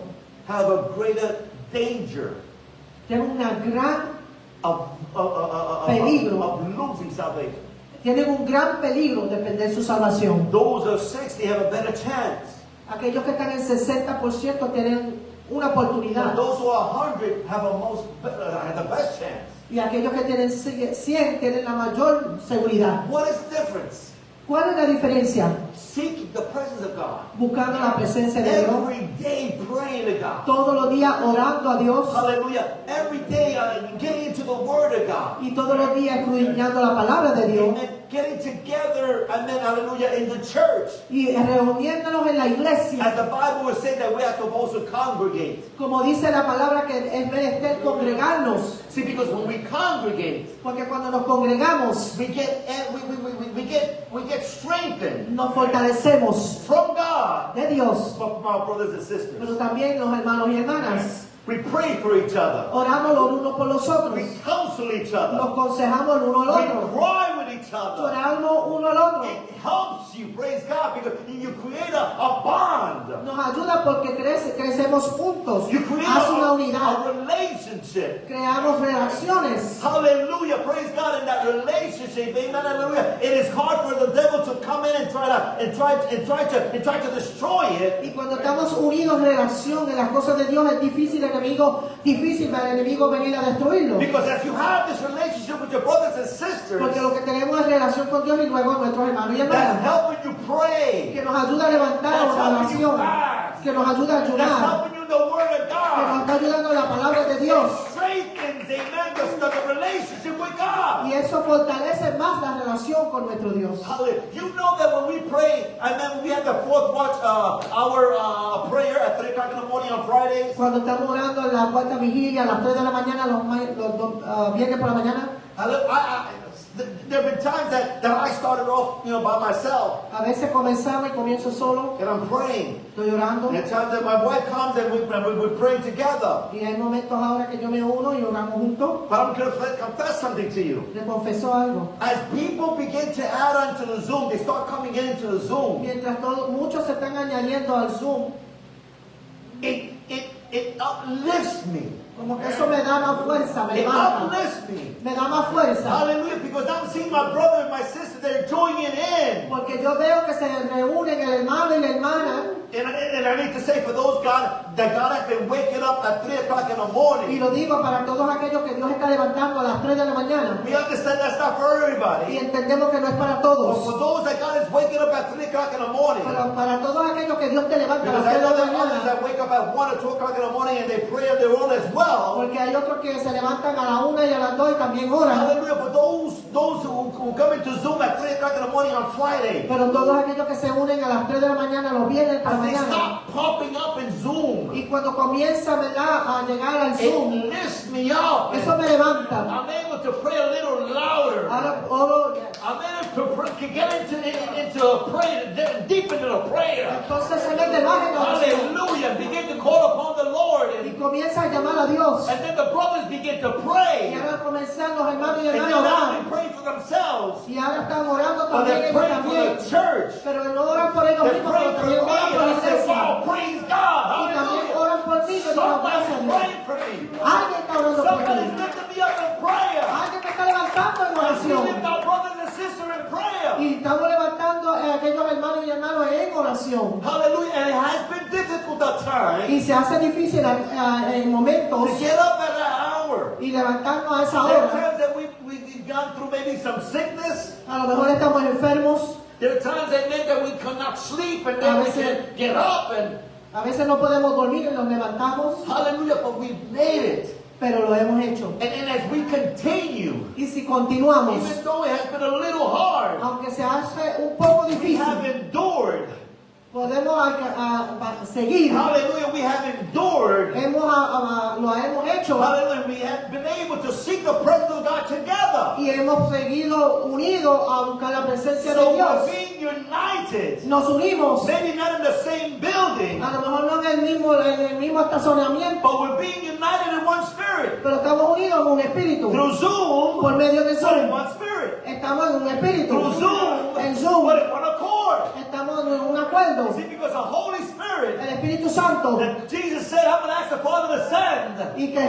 [SPEAKER 1] have a greater danger
[SPEAKER 2] tienen una gran
[SPEAKER 1] of losing salvation.
[SPEAKER 2] tienen un gran peligro de perder su salvación.
[SPEAKER 1] Those of 60 have a better chance.
[SPEAKER 2] Aquellos que están en 60% tienen una oportunidad.
[SPEAKER 1] Those who are 100 have have the best chance.
[SPEAKER 2] Y aquellos que tienen 100 tienen la mayor seguridad.
[SPEAKER 1] What is the difference?
[SPEAKER 2] ¿Cuál es la diferencia?
[SPEAKER 1] Seeking the presence of God.
[SPEAKER 2] Buscando la presencia de Dios.
[SPEAKER 1] Every day praying to God.
[SPEAKER 2] Todos los días orando a Dios.
[SPEAKER 1] Hallelujah. Every day getting into the Word of God.
[SPEAKER 2] Y todos los días escudriñando la palabra de Dios.
[SPEAKER 1] And then getting together, and then hallelujah, in the church.
[SPEAKER 2] Y reuniéndonos en la iglesia.
[SPEAKER 1] As the Bible would say that we are supposed to congregate.
[SPEAKER 2] Como dice la palabra que es menester congregarnos.
[SPEAKER 1] See, because when we congregate,
[SPEAKER 2] Porque cuando nos congregamos,
[SPEAKER 1] we get strengthened
[SPEAKER 2] nos fortalecemos
[SPEAKER 1] from God,
[SPEAKER 2] de Dios.
[SPEAKER 1] from our brothers and
[SPEAKER 2] Pero
[SPEAKER 1] sisters.
[SPEAKER 2] también los hermanos y hermanas.
[SPEAKER 1] We pray for each other.
[SPEAKER 2] Oramos los unos por los otros.
[SPEAKER 1] We counsel each
[SPEAKER 2] Nos
[SPEAKER 1] other.
[SPEAKER 2] aconsejamos el uno al
[SPEAKER 1] We
[SPEAKER 2] otro.
[SPEAKER 1] cry with each other.
[SPEAKER 2] Oramos uno al otro.
[SPEAKER 1] It helps you, praise God, because you create a bond.
[SPEAKER 2] Nos ayuda porque crecemos juntos.
[SPEAKER 1] You create
[SPEAKER 2] Hace una unidad.
[SPEAKER 1] a relationship.
[SPEAKER 2] Creamos relaciones.
[SPEAKER 1] Hallelujah, praise God, in that relationship, amen, hallelujah. It is hard for the devil to come in and try to destroy it.
[SPEAKER 2] Y cuando estamos unidos en relación en las cosas de Dios, es difícil para el enemigo venir a destruirlo.
[SPEAKER 1] Because as you have this relationship with your brothers and sisters,
[SPEAKER 2] Porque lo que tenemos es relación con Dios y luego nuestros hermanos y
[SPEAKER 1] that's
[SPEAKER 2] hermanas.
[SPEAKER 1] helping you pray.
[SPEAKER 2] Que nos ayuda a levantar
[SPEAKER 1] That's
[SPEAKER 2] la
[SPEAKER 1] helping you
[SPEAKER 2] oración.
[SPEAKER 1] fast.
[SPEAKER 2] Que nos ayuda a
[SPEAKER 1] That's
[SPEAKER 2] ayudar.
[SPEAKER 1] helping you in the Word of
[SPEAKER 2] Que nos
[SPEAKER 1] God.
[SPEAKER 2] está ayudando la palabra de Dios.
[SPEAKER 1] Strengthens, amen, the relationship with God.
[SPEAKER 2] Y eso fortalece más la relación con nuestro Dios.
[SPEAKER 1] Hallelujah. You know that when we pray, and then we have the fourth watch hour prayer at 3 o'clock in the morning on Fridays.
[SPEAKER 2] Cuando estamos orando en la cuarta vigilia a las 3 de la mañana, los viernes por la mañana,
[SPEAKER 1] There have been times that I started off, by myself,
[SPEAKER 2] a veces comenzamos y comienzo solo,
[SPEAKER 1] and I'm praying.
[SPEAKER 2] estoy orando.
[SPEAKER 1] And at times that my wife comes and we pray together.
[SPEAKER 2] Y hay momentos ahora que yo me uno y oramos juntos.
[SPEAKER 1] But I'm going to confess something to you.
[SPEAKER 2] Le confieso algo.
[SPEAKER 1] As people begin to add on to the Zoom, they start coming into the Zoom.
[SPEAKER 2] Mientras muchos se están añadiendo al Zoom,
[SPEAKER 1] It uplifts me.
[SPEAKER 2] como que eso me da más fuerza, me
[SPEAKER 1] It
[SPEAKER 2] levanta,
[SPEAKER 1] uplifts me.
[SPEAKER 2] me da más fuerza.
[SPEAKER 1] Hallelujah. Because I'm seeing my brother and my sister, they're joining in.
[SPEAKER 2] Porque yo veo que se reúnen el hermano y la hermana.
[SPEAKER 1] And I need to say for those that God has been waking up at 3 o'clock in the
[SPEAKER 2] Y
[SPEAKER 1] morning,
[SPEAKER 2] lo digo para todos aquellos que Dios está levantando a las 3 de la mañana.
[SPEAKER 1] we understand that's not for
[SPEAKER 2] Y
[SPEAKER 1] everybody.
[SPEAKER 2] entendemos que no es para
[SPEAKER 1] But
[SPEAKER 2] todos.
[SPEAKER 1] for those that God is waking up at 3 o'clock in the morning,
[SPEAKER 2] Pero para todos aquellos que Dios te levanta a
[SPEAKER 1] because
[SPEAKER 2] las
[SPEAKER 1] I
[SPEAKER 2] 3 de
[SPEAKER 1] know
[SPEAKER 2] la
[SPEAKER 1] that others
[SPEAKER 2] mañana.
[SPEAKER 1] that wake up at 1 or 2 o'clock in the morning and they pray on their own as well. 12.
[SPEAKER 2] Porque hay otros que se levantan a la 1 y a las 2 y también oran.
[SPEAKER 1] Hallelujah. But those who come into Zoom at 3 o'clock in the morning on Friday,
[SPEAKER 2] Pero todos aquellos que se unen a las 3 de la mañana, los viernes por la
[SPEAKER 1] as they
[SPEAKER 2] mañana,
[SPEAKER 1] stop popping up in Zoom,
[SPEAKER 2] y cuando comienza, ¿verdad?, a llegar al Zoom,
[SPEAKER 1] it lifts me up.
[SPEAKER 2] eso me levanta.
[SPEAKER 1] I'm able to pray a little louder.
[SPEAKER 2] Ahora, oh,
[SPEAKER 1] I'm able to get into a prayer, deep into the prayer.
[SPEAKER 2] entonces se mete más en la oración
[SPEAKER 1] Hallelujah. Begin to call upon the Lord.
[SPEAKER 2] y comienza a llamar a Dios.
[SPEAKER 1] And then the brothers begin to
[SPEAKER 2] Y
[SPEAKER 1] pray.
[SPEAKER 2] ahora comienzan los hermanos y
[SPEAKER 1] And
[SPEAKER 2] hermanas
[SPEAKER 1] they're
[SPEAKER 2] a
[SPEAKER 1] not
[SPEAKER 2] orar.
[SPEAKER 1] only praying for themselves,
[SPEAKER 2] Y ahora están orando
[SPEAKER 1] but
[SPEAKER 2] también
[SPEAKER 1] they're
[SPEAKER 2] ellos
[SPEAKER 1] praying for
[SPEAKER 2] también.
[SPEAKER 1] the church.
[SPEAKER 2] Pero no oran por ellos
[SPEAKER 1] They're
[SPEAKER 2] mismos, pero
[SPEAKER 1] praying for me.
[SPEAKER 2] también oran por
[SPEAKER 1] And
[SPEAKER 2] la
[SPEAKER 1] I say,
[SPEAKER 2] iglesia.
[SPEAKER 1] wow, praise God.
[SPEAKER 2] Y también
[SPEAKER 1] Hallelujah.
[SPEAKER 2] oran por mí. Yo digo, gracias a
[SPEAKER 1] Somebody's
[SPEAKER 2] Dios.
[SPEAKER 1] praying for me.
[SPEAKER 2] Alguien está orando por
[SPEAKER 1] Somebody's
[SPEAKER 2] mí.
[SPEAKER 1] lifting me up in prayer.
[SPEAKER 2] Alguien me está levantando en
[SPEAKER 1] As we
[SPEAKER 2] oración.
[SPEAKER 1] lift our brothers and sisters in prayer.
[SPEAKER 2] Y estamos levantando a aquellos hermanos y hermanas en oración.
[SPEAKER 1] Hallelujah. And it has been difficult at times
[SPEAKER 2] Y se hace difícil en momentos
[SPEAKER 1] to get up at that hour.
[SPEAKER 2] y levantarnos a esa
[SPEAKER 1] There are
[SPEAKER 2] hora.
[SPEAKER 1] times that we've gone through maybe some sickness.
[SPEAKER 2] A lo mejor estamos enfermos.
[SPEAKER 1] There are times that meant that we could not sleep and then we can get up and
[SPEAKER 2] A veces no podemos dormir y nos levantamos.
[SPEAKER 1] hallelujah, but we've made it.
[SPEAKER 2] Pero lo hemos hecho.
[SPEAKER 1] And as we continue,
[SPEAKER 2] Y si continuamos,
[SPEAKER 1] even though it has been a little hard,
[SPEAKER 2] aunque se hace un poco
[SPEAKER 1] we have
[SPEAKER 2] difícil,
[SPEAKER 1] endured.
[SPEAKER 2] podemos seguir.
[SPEAKER 1] Hallelujah, we have endured.
[SPEAKER 2] Lo hemos hecho
[SPEAKER 1] Hallelujah, we have been able to seek the presence of God together.
[SPEAKER 2] y hemos seguido unidos a buscar la presencia de
[SPEAKER 1] So we're
[SPEAKER 2] Dios.
[SPEAKER 1] being united.
[SPEAKER 2] Nos unimos,
[SPEAKER 1] Maybe not in the same building,
[SPEAKER 2] a lo mejor no en el mismo estacionamiento,
[SPEAKER 1] but we're being united in one spirit.
[SPEAKER 2] pero estamos unidos en un espíritu.
[SPEAKER 1] Through Zoom,
[SPEAKER 2] Por medio de
[SPEAKER 1] but in
[SPEAKER 2] Zoom,
[SPEAKER 1] one spirit.
[SPEAKER 2] estamos en un espíritu.
[SPEAKER 1] Through Zoom,
[SPEAKER 2] En Zoom,
[SPEAKER 1] but in one accord.
[SPEAKER 2] estamos en un acuerdo.
[SPEAKER 1] See, because the Holy Spirit,
[SPEAKER 2] El Espíritu Santo,
[SPEAKER 1] that Jesus said, I'm going to ask the Father to send.
[SPEAKER 2] y que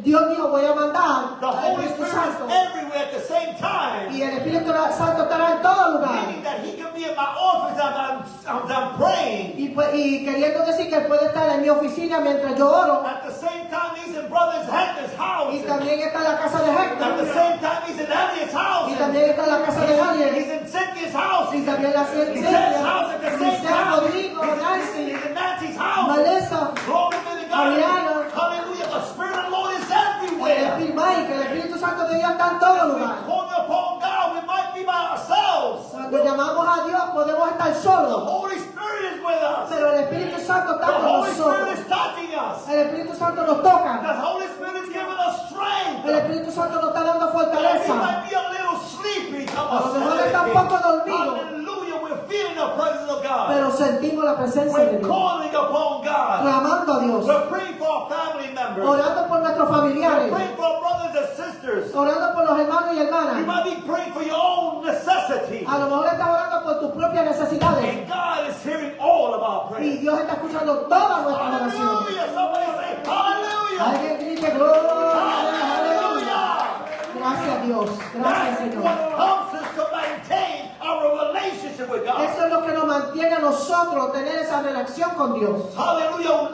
[SPEAKER 2] Dios dijo, voy a mandar
[SPEAKER 1] The
[SPEAKER 2] al
[SPEAKER 1] Holy
[SPEAKER 2] Espíritu
[SPEAKER 1] Spirit
[SPEAKER 2] Santo.
[SPEAKER 1] is everywhere at the same time.
[SPEAKER 2] Y el Espíritu Santo estará en todo lugar.
[SPEAKER 1] Meaning that He can be in my office as I'm praying.
[SPEAKER 2] Y queriendo decir que Él puede estar en mi oficina mientras yo oro.
[SPEAKER 1] At the same time, He's in Brother Hector's house.
[SPEAKER 2] Y también está en la casa de
[SPEAKER 1] At the
[SPEAKER 2] Héctor.
[SPEAKER 1] same time, He's in Elliot's house.
[SPEAKER 2] Y también está en la casa de
[SPEAKER 1] He's
[SPEAKER 2] Daniel.
[SPEAKER 1] in Cynthia's house.
[SPEAKER 2] Y también la
[SPEAKER 1] He's in
[SPEAKER 2] Celia,
[SPEAKER 1] Seth's house at the same
[SPEAKER 2] Michelle,
[SPEAKER 1] time.
[SPEAKER 2] Rodrigo, Nancy,
[SPEAKER 1] He's in Nancy's house.
[SPEAKER 2] Melissa,
[SPEAKER 1] Glory be to God.
[SPEAKER 2] Mariana.
[SPEAKER 1] Hallelujah. The Spirit of the Lord is
[SPEAKER 2] el
[SPEAKER 1] everywhere.
[SPEAKER 2] Espíritu Santo de Dios está en todo
[SPEAKER 1] We
[SPEAKER 2] lugar.
[SPEAKER 1] call upon God. We might be by ourselves.
[SPEAKER 2] Cuando llamamos a Dios podemos estar
[SPEAKER 1] The
[SPEAKER 2] solos,
[SPEAKER 1] Holy Spirit is with us.
[SPEAKER 2] pero el Espíritu Santo
[SPEAKER 1] The
[SPEAKER 2] está con
[SPEAKER 1] Holy Spirit
[SPEAKER 2] nosotros.
[SPEAKER 1] is touching us.
[SPEAKER 2] El Espíritu Santo nos toca.
[SPEAKER 1] The Holy Spirit is giving us strength.
[SPEAKER 2] El Espíritu Santo nos está dando
[SPEAKER 1] We
[SPEAKER 2] fortaleza.
[SPEAKER 1] might be a little sleepy. Come
[SPEAKER 2] A lo
[SPEAKER 1] on,
[SPEAKER 2] mejor está un poco dormido,
[SPEAKER 1] hallelujah. We're feeling the presence of God.
[SPEAKER 2] pero sentimos la presencia de
[SPEAKER 1] We're
[SPEAKER 2] Dios.
[SPEAKER 1] calling upon God.
[SPEAKER 2] Clamando a Dios.
[SPEAKER 1] We're praying for our family members.
[SPEAKER 2] Orando por nuestros
[SPEAKER 1] We're
[SPEAKER 2] familiares.
[SPEAKER 1] praying for our brothers and sisters.
[SPEAKER 2] Orando por los hermanos y
[SPEAKER 1] You
[SPEAKER 2] hermanas.
[SPEAKER 1] might be praying for your own necessity.
[SPEAKER 2] A lo mejor estás orando por tus propias necesidades.
[SPEAKER 1] And God is hearing all of our
[SPEAKER 2] Y
[SPEAKER 1] prayers.
[SPEAKER 2] Dios está escuchando todas nuestras oraciones.
[SPEAKER 1] Hallelujah. Somebody say hallelujah.
[SPEAKER 2] Alguien grite gloria.
[SPEAKER 1] Hallelujah.
[SPEAKER 2] Gracias Dios. Gracias
[SPEAKER 1] That's
[SPEAKER 2] Señor.
[SPEAKER 1] what helps us to maintain our relationship with God.
[SPEAKER 2] Eso es lo que nos mantiene a nosotros tener esa relación con Dios.
[SPEAKER 1] Hallelujah.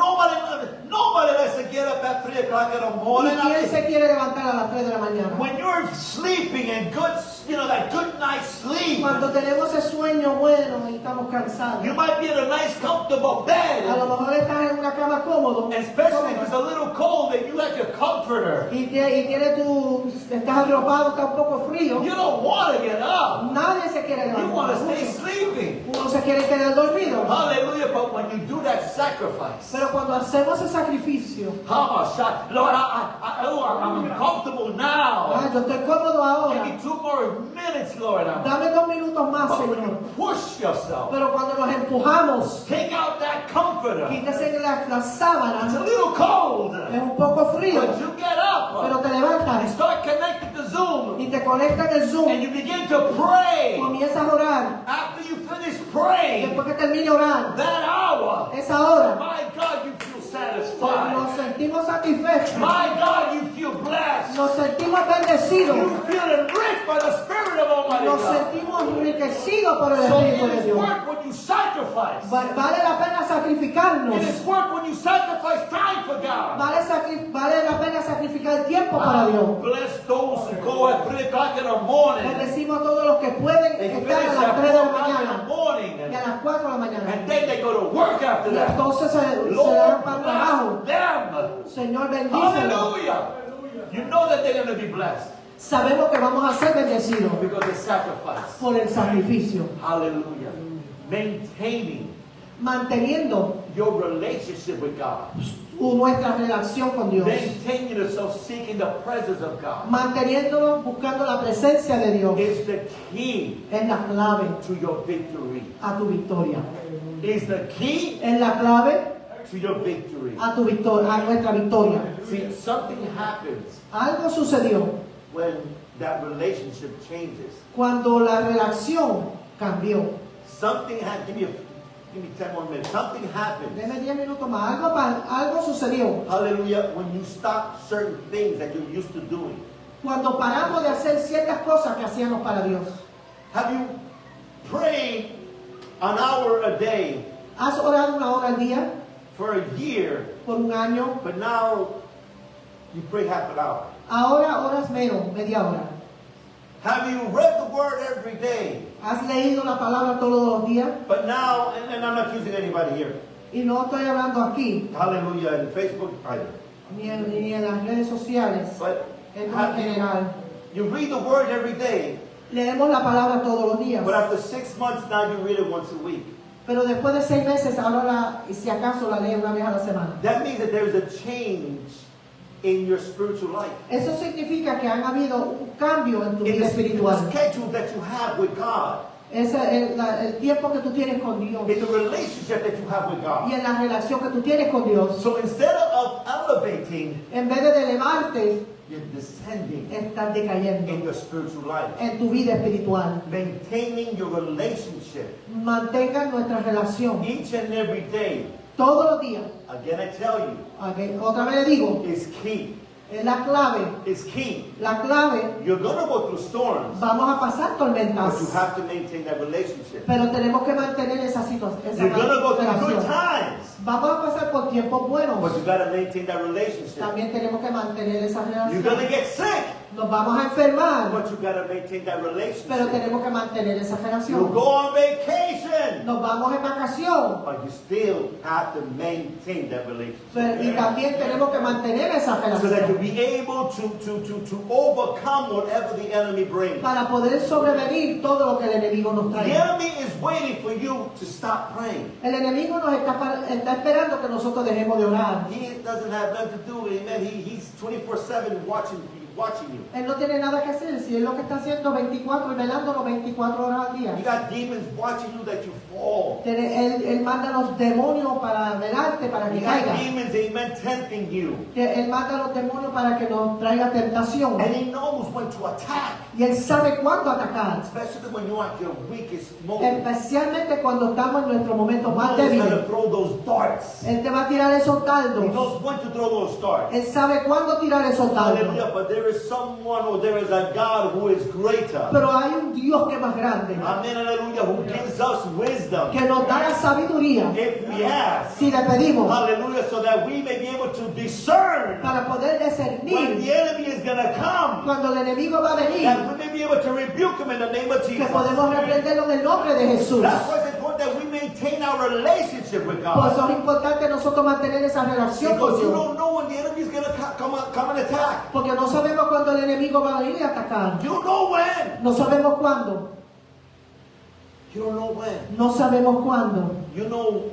[SPEAKER 1] Nobody likes to get up at 3 o'clock in the
[SPEAKER 2] ¿Y
[SPEAKER 1] morning.
[SPEAKER 2] quién se quiere levantar a las 3 de la mañana?
[SPEAKER 1] When you're sleeping and good, that good night's sleep,
[SPEAKER 2] Cuando tenemos ese sueño bueno y estamos cansados.
[SPEAKER 1] you might be in a nice, comfortable
[SPEAKER 2] A lo
[SPEAKER 1] bed.
[SPEAKER 2] mejor estás en una cama cómodo.
[SPEAKER 1] Especially if it's a little cold and you like your comforter.
[SPEAKER 2] Y estás arropado, está un poco frío.
[SPEAKER 1] You don't want to get up.
[SPEAKER 2] Nadie se quiere
[SPEAKER 1] You want to
[SPEAKER 2] levantar.
[SPEAKER 1] stay sleeping.
[SPEAKER 2] Uno se quiere quedar dormido.
[SPEAKER 1] Hallelujah. But when you do that sacrifice,
[SPEAKER 2] Pero cuando hacemos ese sacrificio,
[SPEAKER 1] Lord, I'm uncomfortable now.
[SPEAKER 2] yo estoy cómodo
[SPEAKER 1] Give
[SPEAKER 2] ahora.
[SPEAKER 1] me 2 more minutes, Lord.
[SPEAKER 2] Dame 2 minutos más,
[SPEAKER 1] But when
[SPEAKER 2] Señor.
[SPEAKER 1] you push yourself,
[SPEAKER 2] Pero cuando nos empujamos,
[SPEAKER 1] take out that comforter.
[SPEAKER 2] quítese las
[SPEAKER 1] It's
[SPEAKER 2] sábanas,
[SPEAKER 1] a little cold.
[SPEAKER 2] es un poco frío,
[SPEAKER 1] But you get up
[SPEAKER 2] pero te
[SPEAKER 1] and
[SPEAKER 2] levantas
[SPEAKER 1] start connecting to Zoom.
[SPEAKER 2] y te conectas en el Zoom,
[SPEAKER 1] And you begin to pray.
[SPEAKER 2] comienzas a orar.
[SPEAKER 1] After you finish praying,
[SPEAKER 2] Después que termine de orar,
[SPEAKER 1] that hour,
[SPEAKER 2] esa hora,
[SPEAKER 1] my God, you feel satisfied.
[SPEAKER 2] nos sentimos satisfechos,
[SPEAKER 1] My God, you feel blessed.
[SPEAKER 2] nos sentimos bendecidos,
[SPEAKER 1] You feel enriched by the Spirit of Almighty
[SPEAKER 2] nos
[SPEAKER 1] God.
[SPEAKER 2] sentimos enriquecidos por el
[SPEAKER 1] So
[SPEAKER 2] Espíritu
[SPEAKER 1] it
[SPEAKER 2] de
[SPEAKER 1] is
[SPEAKER 2] Dios.
[SPEAKER 1] work when you sacrifice.
[SPEAKER 2] Vale la pena sacrificarnos.
[SPEAKER 1] It is work when you sacrifice time for God.
[SPEAKER 2] Vale la pena sacrificar tiempo para Dios.
[SPEAKER 1] Bless those who go
[SPEAKER 3] go at 3 o'clock in the morning.
[SPEAKER 2] Bendecimos a todos los que pueden
[SPEAKER 3] They
[SPEAKER 2] estar
[SPEAKER 3] finish
[SPEAKER 2] a las
[SPEAKER 3] at
[SPEAKER 2] 3 de
[SPEAKER 3] 4
[SPEAKER 2] la
[SPEAKER 3] o'clock in the
[SPEAKER 2] mañana
[SPEAKER 3] morning.
[SPEAKER 2] y a las 4 de la mañana.
[SPEAKER 3] And then they go to work after
[SPEAKER 2] Y
[SPEAKER 3] that.
[SPEAKER 2] entonces se dan
[SPEAKER 3] Lord
[SPEAKER 2] para el trabajo.
[SPEAKER 3] bless them.
[SPEAKER 2] Señor, bendícelos.
[SPEAKER 3] Hallelujah. You know that they're going to be blessed
[SPEAKER 2] Sabemos que vamos a ser bendecidos
[SPEAKER 3] because they sacrifice.
[SPEAKER 2] por el sacrificio.
[SPEAKER 3] Hallelujah. Maintaining
[SPEAKER 2] Manteniendo
[SPEAKER 3] your relationship with God.
[SPEAKER 2] nuestra relación con Dios.
[SPEAKER 3] Maintaining yourself seeking the presence of God
[SPEAKER 2] Manteniéndonos buscando la presencia de Dios.
[SPEAKER 3] is the key
[SPEAKER 2] Es la clave
[SPEAKER 3] to your victory.
[SPEAKER 2] a tu victoria.
[SPEAKER 3] Is the key
[SPEAKER 2] Es la clave
[SPEAKER 3] to your victory.
[SPEAKER 2] a tu victoria, a nuestra victoria.
[SPEAKER 3] See, something happens
[SPEAKER 2] Algo sucedió
[SPEAKER 3] when that relationship changes.
[SPEAKER 2] cuando la relación cambió.
[SPEAKER 3] Something happened. Give me 10 more minutes. Something happens.
[SPEAKER 2] Deme 10 minutos más. Algo sucedió
[SPEAKER 3] Hallelujah. When you stop certain things that you're used to doing.
[SPEAKER 2] cuando paramos de hacer ciertas cosas que hacíamos para Dios.
[SPEAKER 3] Have you prayed an hour a day
[SPEAKER 2] ¿Has orado 1 hora al día
[SPEAKER 3] for a year,
[SPEAKER 2] por 1 año?
[SPEAKER 3] but now you pray half an hour?
[SPEAKER 2] Ahora oras menos, media hora.
[SPEAKER 3] Have you read the word every day,
[SPEAKER 2] ¿Has leído la palabra todos los días?
[SPEAKER 3] but now, and I'm not accusing anybody here.
[SPEAKER 2] Y no estoy hablando aquí,
[SPEAKER 3] Hallelujah, in Facebook either.
[SPEAKER 2] ni en las redes sociales,
[SPEAKER 3] But
[SPEAKER 2] en
[SPEAKER 3] have
[SPEAKER 2] general.
[SPEAKER 3] you read the word every day,
[SPEAKER 2] Leemos la palabra todos los días.
[SPEAKER 3] but after 6 months now you read it once a week.
[SPEAKER 2] Pero después de 6 meses, ahora y si acaso la lee 1 vez a la semana.
[SPEAKER 3] That means that there's a change in your spiritual life.
[SPEAKER 2] Eso significa que han habido un cambio en tu
[SPEAKER 3] In
[SPEAKER 2] vida
[SPEAKER 3] the
[SPEAKER 2] espiritual.
[SPEAKER 3] schedule that you have with God,
[SPEAKER 2] Es el tiempo que tú tienes con Dios.
[SPEAKER 3] in the relationship that you have with God.
[SPEAKER 2] Y en la relación que tú tienes con Dios.
[SPEAKER 3] So instead of elevating,
[SPEAKER 2] En vez de elevarte,
[SPEAKER 3] you're descending
[SPEAKER 2] estás
[SPEAKER 3] in
[SPEAKER 2] decayendo
[SPEAKER 3] your spiritual life.
[SPEAKER 2] en tu vida espiritual.
[SPEAKER 3] Maintaining your relationship
[SPEAKER 2] Mantengan nuestra relación
[SPEAKER 3] each and every day,
[SPEAKER 2] todos los días.
[SPEAKER 3] again I tell you,
[SPEAKER 2] Ok, otra vez le digo,
[SPEAKER 3] is key.
[SPEAKER 2] es la clave.
[SPEAKER 3] Is key.
[SPEAKER 2] La clave,
[SPEAKER 3] You're going to go through storms,
[SPEAKER 2] vamos a pasar tormentas,
[SPEAKER 3] but you have to maintain that relationship.
[SPEAKER 2] pero tenemos que mantener esa situación, esa
[SPEAKER 3] You're going to go through good
[SPEAKER 2] relación.
[SPEAKER 3] times,
[SPEAKER 2] Vamos a pasar por tiempos buenos.
[SPEAKER 3] but you got to maintain that relationship.
[SPEAKER 2] También tenemos que mantener esa
[SPEAKER 3] You're going to
[SPEAKER 2] relación.
[SPEAKER 3] get sick,
[SPEAKER 2] Nos vamos a enfermar,
[SPEAKER 3] but you got to maintain that
[SPEAKER 2] pero
[SPEAKER 3] relationship.
[SPEAKER 2] tenemos que mantener esa
[SPEAKER 3] You
[SPEAKER 2] relación.
[SPEAKER 3] go on vacation,
[SPEAKER 2] Nos vamos en vacación,
[SPEAKER 3] but you still have to maintain that
[SPEAKER 2] y
[SPEAKER 3] relationship.
[SPEAKER 2] también tenemos que mantener esa
[SPEAKER 3] So that you'll
[SPEAKER 2] relación
[SPEAKER 3] be able to overcome whatever the enemy brings.
[SPEAKER 2] para poder sobrevenir todo lo que el enemigo nos
[SPEAKER 3] The
[SPEAKER 2] trae.
[SPEAKER 3] enemy is waiting for you to stop praying.
[SPEAKER 2] El enemigo nos está esperando que nosotros dejemos de orar.
[SPEAKER 3] He doesn't have nothing to do with it, man. He's 24/7 watching you.
[SPEAKER 2] Él no tiene nada que hacer, si es lo que está haciendo 24 y velándonos 24 horas al día.
[SPEAKER 3] You got demons watching you that you fall.
[SPEAKER 2] Él manda a los demonios para velarte, para que
[SPEAKER 3] You got
[SPEAKER 2] caiga.
[SPEAKER 3] demons, amen, tempting you.
[SPEAKER 2] Él manda a los demonios para que nos traiga tentación.
[SPEAKER 3] And he knows when to attack,
[SPEAKER 2] Y Él sabe cuándo atacar.
[SPEAKER 3] especially when you're at your weakest moment.
[SPEAKER 2] Especialmente cuando estamos en nuestro momento más
[SPEAKER 3] He knows how
[SPEAKER 2] débil.
[SPEAKER 3] to throw those darts.
[SPEAKER 2] Él te va a tirar esos
[SPEAKER 3] He
[SPEAKER 2] dardos.
[SPEAKER 3] knows when to throw those darts.
[SPEAKER 2] Él sabe cuándo tirar esos dardos.
[SPEAKER 3] Hallelujah. But there is someone or there is a God who is greater.
[SPEAKER 2] Pero hay un Dios que es más grande,
[SPEAKER 3] Amen. Hallelujah. Who gives us wisdom
[SPEAKER 2] que nos da la sabiduría
[SPEAKER 3] if we ask.
[SPEAKER 2] si le pedimos,
[SPEAKER 3] Hallelujah. So that we may be able to discern
[SPEAKER 2] para poder
[SPEAKER 3] when
[SPEAKER 2] discernir
[SPEAKER 3] the enemy is going to come.
[SPEAKER 2] cuando el enemigo va a venir,
[SPEAKER 3] That we may be able to rebuke him in the name of
[SPEAKER 2] que
[SPEAKER 3] Jesus.
[SPEAKER 2] podemos reprenderlo en el nombre de Jesús.
[SPEAKER 3] That's why it's important that we maintain our relationship with
[SPEAKER 2] Por eso
[SPEAKER 3] God.
[SPEAKER 2] es importante nosotros mantener esa relación con
[SPEAKER 3] Because you
[SPEAKER 2] Dios.
[SPEAKER 3] don't know when the enemy is going to come and attack.
[SPEAKER 2] Porque no sabemos cuándo el enemigo va a venir a atacar.
[SPEAKER 3] You don't know when.
[SPEAKER 2] No sabemos cuándo.
[SPEAKER 3] You don't know when.
[SPEAKER 2] No sabemos cuándo.
[SPEAKER 3] You know,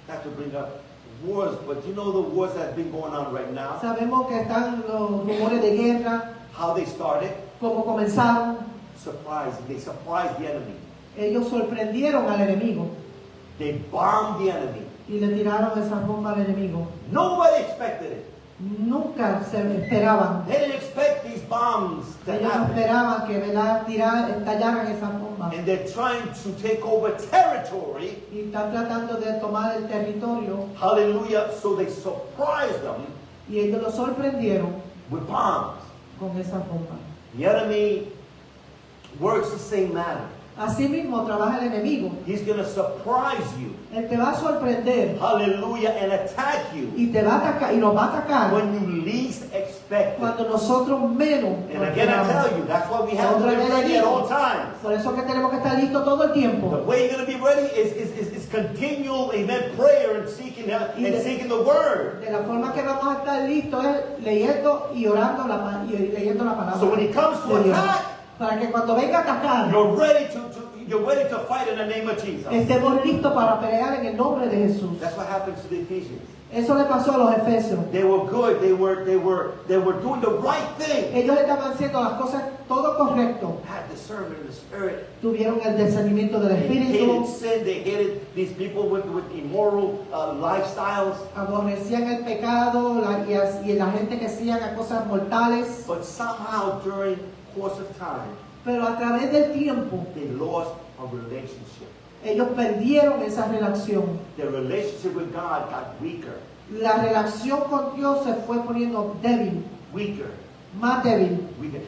[SPEAKER 3] not to bring up wars, but you know the wars that have been going on right now,
[SPEAKER 2] Sabemos que están los rumores de guerra,
[SPEAKER 3] how they started.
[SPEAKER 2] cómo comenzaron.
[SPEAKER 3] They surprised the enemy.
[SPEAKER 2] Ellos sorprendieron al enemigo
[SPEAKER 3] They bombed the enemy.
[SPEAKER 2] y le tiraron esa bomba al enemigo.
[SPEAKER 3] Nobody expected it.
[SPEAKER 2] Nunca se esperaban.
[SPEAKER 3] They didn't expect these bombs to
[SPEAKER 2] Ellos no
[SPEAKER 3] happen.
[SPEAKER 2] esperaban que estallaran esas bombas.
[SPEAKER 3] And they're trying to take over territory.
[SPEAKER 2] Y están tratando de tomar el territorio
[SPEAKER 3] Hallelujah. So they surprised them
[SPEAKER 2] y ellos lo sorprendieron
[SPEAKER 3] with bombs.
[SPEAKER 2] con esas bombas.
[SPEAKER 3] The enemy works the same manner.
[SPEAKER 2] Así mismo trabaja el enemigo.
[SPEAKER 3] He's going to surprise you.
[SPEAKER 2] Él te va a sorprender
[SPEAKER 3] Hallelujah. And attack you
[SPEAKER 2] y te va a atacar y nos va a atacar
[SPEAKER 3] when you least expect expect it.
[SPEAKER 2] Cuando nosotros menos
[SPEAKER 3] And
[SPEAKER 2] lo
[SPEAKER 3] again, I
[SPEAKER 2] esperamos.
[SPEAKER 3] tell you, that's why we have to
[SPEAKER 2] Otra
[SPEAKER 3] be
[SPEAKER 2] vez
[SPEAKER 3] ready
[SPEAKER 2] le
[SPEAKER 3] at
[SPEAKER 2] digo,
[SPEAKER 3] all times.
[SPEAKER 2] por eso que tenemos que estar listos todo el
[SPEAKER 3] The
[SPEAKER 2] tiempo.
[SPEAKER 3] way you're going to be ready is continual, amen, prayer and seeking the word.
[SPEAKER 2] De la forma que vamos a estar listos es leyendo y orando leyendo la palabra.
[SPEAKER 3] So when he comes to
[SPEAKER 2] de Dios.
[SPEAKER 3] attack,
[SPEAKER 2] Para que cuando venga a atacar,
[SPEAKER 3] you're ready to fight in the name of Jesus.
[SPEAKER 2] estemos listos para pelear en el nombre de Jesús.
[SPEAKER 3] That's what happens to the Ephesians.
[SPEAKER 2] Eso le pasó a los efesios.
[SPEAKER 3] They were good. They were doing the right thing.
[SPEAKER 2] Ellos estaban haciendo las cosas todo correcto.
[SPEAKER 3] Had discernment in the spirit.
[SPEAKER 2] Tuvieron el discernimiento del
[SPEAKER 3] They hated
[SPEAKER 2] Espíritu.
[SPEAKER 3] sin. They hated these people with immoral lifestyles.
[SPEAKER 2] Aborrecían el pecado y la gente que hacía cosas mortales.
[SPEAKER 3] But somehow during the course of time,
[SPEAKER 2] Pero a través del tiempo,
[SPEAKER 3] they lost a relationship.
[SPEAKER 2] ellos perdieron esa relación.
[SPEAKER 3] Their relationship with God got weaker.
[SPEAKER 2] La relación con Dios se fue poniendo débil,
[SPEAKER 3] Weaker.
[SPEAKER 2] más débil.
[SPEAKER 3] Weaker.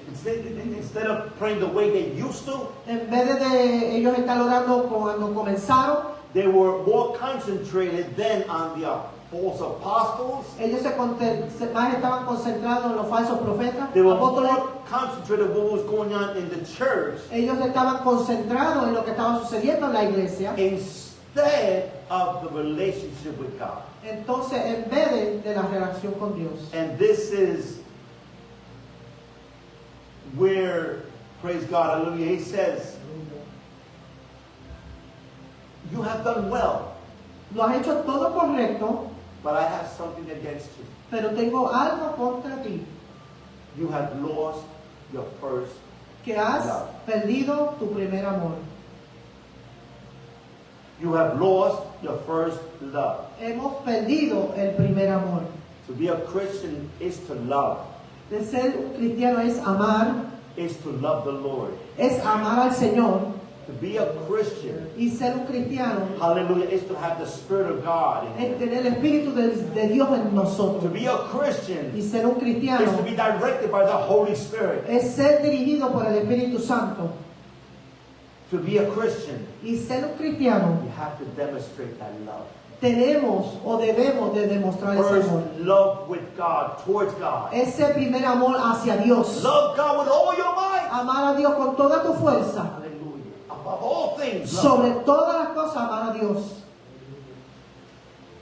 [SPEAKER 3] Instead of praying the way they used to,
[SPEAKER 2] En vez de ellos estar orando cuando comenzaron,
[SPEAKER 3] they were more concentrated then on the false apostles.
[SPEAKER 2] ellos más estaban concentrados en los falsos profetas,
[SPEAKER 3] They were
[SPEAKER 2] apóstoles.
[SPEAKER 3] more concentrated on what was going on in the church
[SPEAKER 2] Ellos estaban concentrados en lo que estaba sucediendo en la iglesia.
[SPEAKER 3] instead of the relationship with God.
[SPEAKER 2] Entonces, en vez de la relación con Dios.
[SPEAKER 3] And this is where, praise God, hallelujah, he says, you have done well,
[SPEAKER 2] Lo has hecho todo correcto,
[SPEAKER 3] but I have something against you.
[SPEAKER 2] pero tengo algo contra ti,
[SPEAKER 3] You have lost your first
[SPEAKER 2] que has
[SPEAKER 3] love.
[SPEAKER 2] perdido tu primer amor.
[SPEAKER 3] You have lost your first love.
[SPEAKER 2] Hemos perdido el primer amor.
[SPEAKER 3] To be a Christian is to love,
[SPEAKER 2] De ser un cristiano es amar,
[SPEAKER 3] is to love the Lord.
[SPEAKER 2] es amar al Señor.
[SPEAKER 3] To be a Christian,
[SPEAKER 2] Y ser un cristiano
[SPEAKER 3] hallelujah, is to have the Spirit of God in
[SPEAKER 2] es
[SPEAKER 3] you.
[SPEAKER 2] tener el Espíritu de Dios en
[SPEAKER 3] To
[SPEAKER 2] nosotros.
[SPEAKER 3] be a Christian
[SPEAKER 2] Y ser un
[SPEAKER 3] is
[SPEAKER 2] cristiano
[SPEAKER 3] to be directed by the Holy Spirit.
[SPEAKER 2] es ser dirigido por el Espíritu Santo.
[SPEAKER 3] To be a Christian,
[SPEAKER 2] Y ser un cristiano
[SPEAKER 3] you have to demonstrate that love.
[SPEAKER 2] tenemos o debemos de demostrar ese
[SPEAKER 3] First,
[SPEAKER 2] amor.
[SPEAKER 3] love with God, towards God.
[SPEAKER 2] Ese primer amor hacia Dios.
[SPEAKER 3] Love God with all your might.
[SPEAKER 2] Amar a Dios con toda tu fuerza.
[SPEAKER 3] Hallelujah. Above all things, love.
[SPEAKER 2] Sobre todas las cosas, amar a Dios.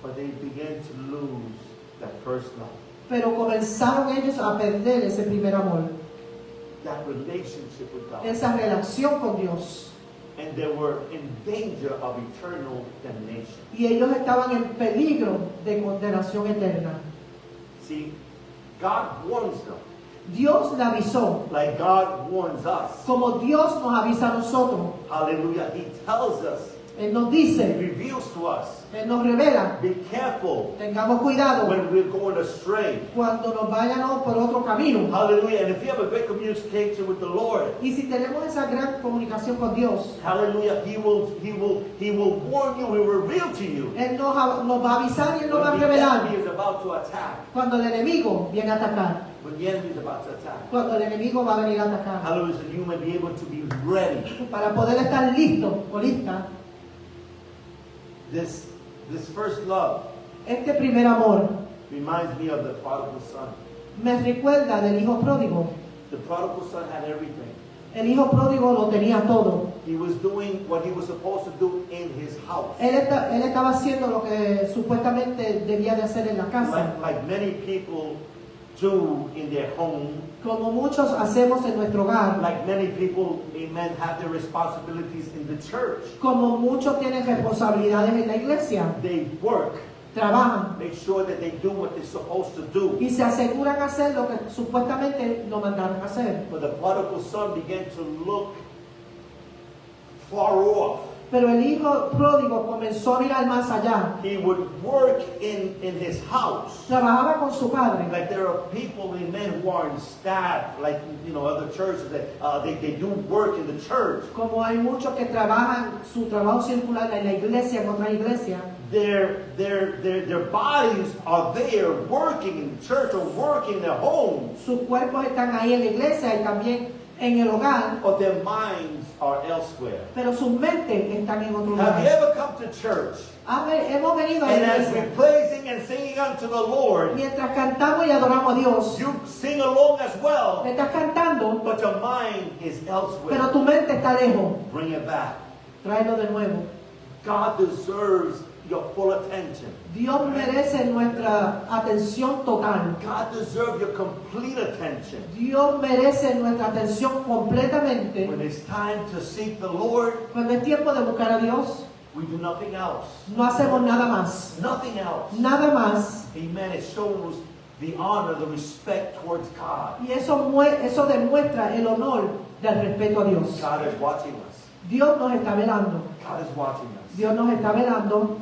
[SPEAKER 3] But they began to lose that first love.
[SPEAKER 2] Pero comenzaron ellos a perder ese primer amor.
[SPEAKER 3] That relationship with God.
[SPEAKER 2] Esa relación con Dios.
[SPEAKER 3] And they were in danger of eternal damnation.
[SPEAKER 2] Y ellos estaban en peligro de condenación eterna.
[SPEAKER 3] See, God warns them
[SPEAKER 2] Dios le avisó.
[SPEAKER 3] like God warns us.
[SPEAKER 2] Como Dios nos avisa a nosotros.
[SPEAKER 3] Hallelujah. He tells us,
[SPEAKER 2] Él nos
[SPEAKER 3] He
[SPEAKER 2] dice,
[SPEAKER 3] reveals to us,
[SPEAKER 2] Él nos revela.
[SPEAKER 3] be careful
[SPEAKER 2] Tengamos cuidado
[SPEAKER 3] when we're going astray.
[SPEAKER 2] cuando nos vayamos por otro camino.
[SPEAKER 3] Hallelujah. And if you have a great communication with the Lord,
[SPEAKER 2] Y si tenemos esa gran comunicación con Dios,
[SPEAKER 3] hallelujah, He will warn you, He will reveal to you
[SPEAKER 2] Él nos va a avisar y Él nos va a
[SPEAKER 3] when the
[SPEAKER 2] revelar
[SPEAKER 3] enemy is about to attack.
[SPEAKER 2] cuando el enemigo viene a atacar.
[SPEAKER 3] When the enemy is about to attack.
[SPEAKER 2] Cuando el enemigo va a venir a atacar.
[SPEAKER 3] Hallelujah. So you may be able to be ready.
[SPEAKER 2] Para poder estar listo o lista,
[SPEAKER 3] This first love
[SPEAKER 2] este primer amor
[SPEAKER 3] reminds me of the prodigal son.
[SPEAKER 2] me recuerda del hijo pródigo.
[SPEAKER 3] The prodigal son had everything.
[SPEAKER 2] El hijo pródigo lo tenía todo.
[SPEAKER 3] He was doing what he was supposed to do in his house.
[SPEAKER 2] Él estaba haciendo lo que supuestamente debía de hacer en la casa.
[SPEAKER 3] Like many people do in their home.
[SPEAKER 2] Como muchos hacemos en nuestro hogar.
[SPEAKER 3] Like many people, amen, have their responsibilities in the church.
[SPEAKER 2] Como muchos tienen responsabilidades en la iglesia.
[SPEAKER 3] They work.
[SPEAKER 2] Trabajan.
[SPEAKER 3] Make sure that they do what they're supposed to do.
[SPEAKER 2] Y se aseguran hacer lo que supuestamente lo mandaron a hacer.
[SPEAKER 3] But the prodigal son began to look far off.
[SPEAKER 2] Pero el hijo pródigo comenzó a mirar más allá.
[SPEAKER 3] He would work in his house.
[SPEAKER 2] Trabajaba con su padre.
[SPEAKER 3] Like there are people, men who are in staff, like other churches that they do work in the church.
[SPEAKER 2] Como hay muchos que trabajan su trabajo circular en la iglesia, en otra iglesia.
[SPEAKER 3] Their bodies are there working in the church or working in their homes.
[SPEAKER 2] Sus cuerpos están ahí en la iglesia y también en el hogar,
[SPEAKER 3] but their minds are elsewhere.
[SPEAKER 2] pero sus mentes están en otro
[SPEAKER 3] Have you
[SPEAKER 2] lugar.
[SPEAKER 3] ever come to church
[SPEAKER 2] Hemos venido a
[SPEAKER 3] and
[SPEAKER 2] la
[SPEAKER 3] as we're
[SPEAKER 2] iglesia,
[SPEAKER 3] praising and singing unto the Lord,
[SPEAKER 2] mientras cantamos y adoramos a Dios,
[SPEAKER 3] you sing along as well,
[SPEAKER 2] estás cantando,
[SPEAKER 3] but your mind is
[SPEAKER 2] pero
[SPEAKER 3] elsewhere?
[SPEAKER 2] tu mente está lejos.
[SPEAKER 3] Bring it back.
[SPEAKER 2] Tráelo de nuevo.
[SPEAKER 3] God deserves your full attention.
[SPEAKER 2] Dios merece nuestra atención total.
[SPEAKER 3] God deserves your complete attention.
[SPEAKER 2] Dios merece nuestra atención completamente.
[SPEAKER 3] When it's time to seek the Lord,
[SPEAKER 2] Cuando es tiempo de buscar a Dios,
[SPEAKER 3] we do nothing else.
[SPEAKER 2] no hacemos nada más.
[SPEAKER 3] Nothing else.
[SPEAKER 2] Nada más.
[SPEAKER 3] Amen. It shows the honor, the respect towards God.
[SPEAKER 2] Y eso demuestra el honor del respeto a Dios.
[SPEAKER 3] God is watching us.
[SPEAKER 2] Dios nos está velando.
[SPEAKER 3] God is watching us.
[SPEAKER 2] Dios nos está velando.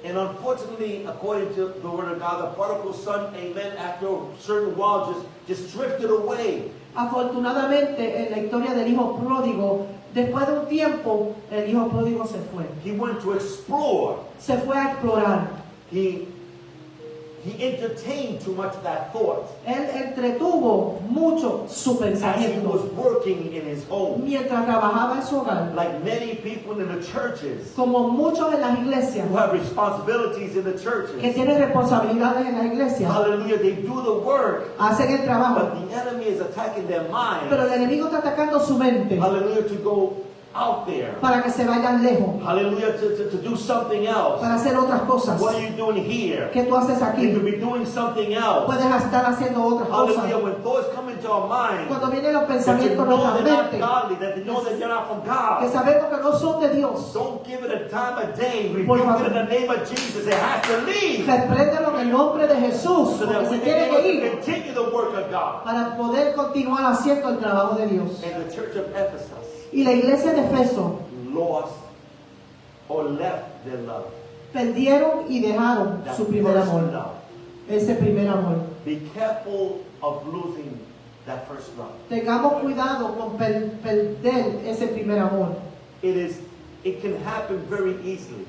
[SPEAKER 3] And unfortunately, according to the word of God, the prodigal son, amen, after a certain while just drifted away.
[SPEAKER 2] Afortunadamente, en la historia del hijo pródigo, después de un tiempo, el hijo pródigo se fue.
[SPEAKER 3] He went to explore.
[SPEAKER 2] Se fue a explorar.
[SPEAKER 3] He entertained too much that thought
[SPEAKER 2] Él entretuvo mucho su
[SPEAKER 3] as he was
[SPEAKER 2] pensamiento
[SPEAKER 3] working in his home.
[SPEAKER 2] mientras trabajaba en su hogar.
[SPEAKER 3] Like many people in the churches
[SPEAKER 2] Como muchos en las iglesias
[SPEAKER 3] who have responsibilities in the
[SPEAKER 2] que
[SPEAKER 3] churches.
[SPEAKER 2] tienen responsabilidades en la iglesia,
[SPEAKER 3] Hallelujah. They do the work,
[SPEAKER 2] hacen el trabajo,
[SPEAKER 3] but the enemy is attacking their
[SPEAKER 2] pero el
[SPEAKER 3] minds.
[SPEAKER 2] enemigo está atacando su mente
[SPEAKER 3] Hallelujah. To go out there.
[SPEAKER 2] para que se vayan lejos,
[SPEAKER 3] Hallelujah. To do something else.
[SPEAKER 2] para hacer otras cosas.
[SPEAKER 3] What are you doing here?
[SPEAKER 2] ¿Qué tú haces
[SPEAKER 3] You
[SPEAKER 2] aquí?
[SPEAKER 3] could be doing something else.
[SPEAKER 2] Puedes estar haciendo otras cosas.
[SPEAKER 3] Hallelujah. When thoughts come into our mind,
[SPEAKER 2] Cuando vienen los
[SPEAKER 3] that you
[SPEAKER 2] pensamientos en
[SPEAKER 3] know
[SPEAKER 2] nuestra
[SPEAKER 3] they're not
[SPEAKER 2] mente,
[SPEAKER 3] godly, that you know that you're not from
[SPEAKER 2] que
[SPEAKER 3] God,
[SPEAKER 2] sabemos que no son de Dios,
[SPEAKER 3] don't give it a time of day.
[SPEAKER 2] Por
[SPEAKER 3] Rebuke
[SPEAKER 2] favor.
[SPEAKER 3] it in the name of Jesus. It has to leave
[SPEAKER 2] repréndelo en el nombre de Jesús,
[SPEAKER 3] so
[SPEAKER 2] porque
[SPEAKER 3] that we
[SPEAKER 2] se
[SPEAKER 3] can
[SPEAKER 2] tiene
[SPEAKER 3] be able
[SPEAKER 2] que
[SPEAKER 3] to
[SPEAKER 2] ir
[SPEAKER 3] continue the work of God.
[SPEAKER 2] para poder continuar haciendo el trabajo de Dios.
[SPEAKER 3] And the church of Ephesus
[SPEAKER 2] Y la iglesia de Efeso
[SPEAKER 3] lost or left their love.
[SPEAKER 2] perdieron y dejaron
[SPEAKER 3] That
[SPEAKER 2] su primer
[SPEAKER 3] first
[SPEAKER 2] amor,
[SPEAKER 3] love.
[SPEAKER 2] ese primer amor.
[SPEAKER 3] Be careful of losing that first love.
[SPEAKER 2] Tengamos cuidado con perder ese primer amor.
[SPEAKER 3] It can happen very easily.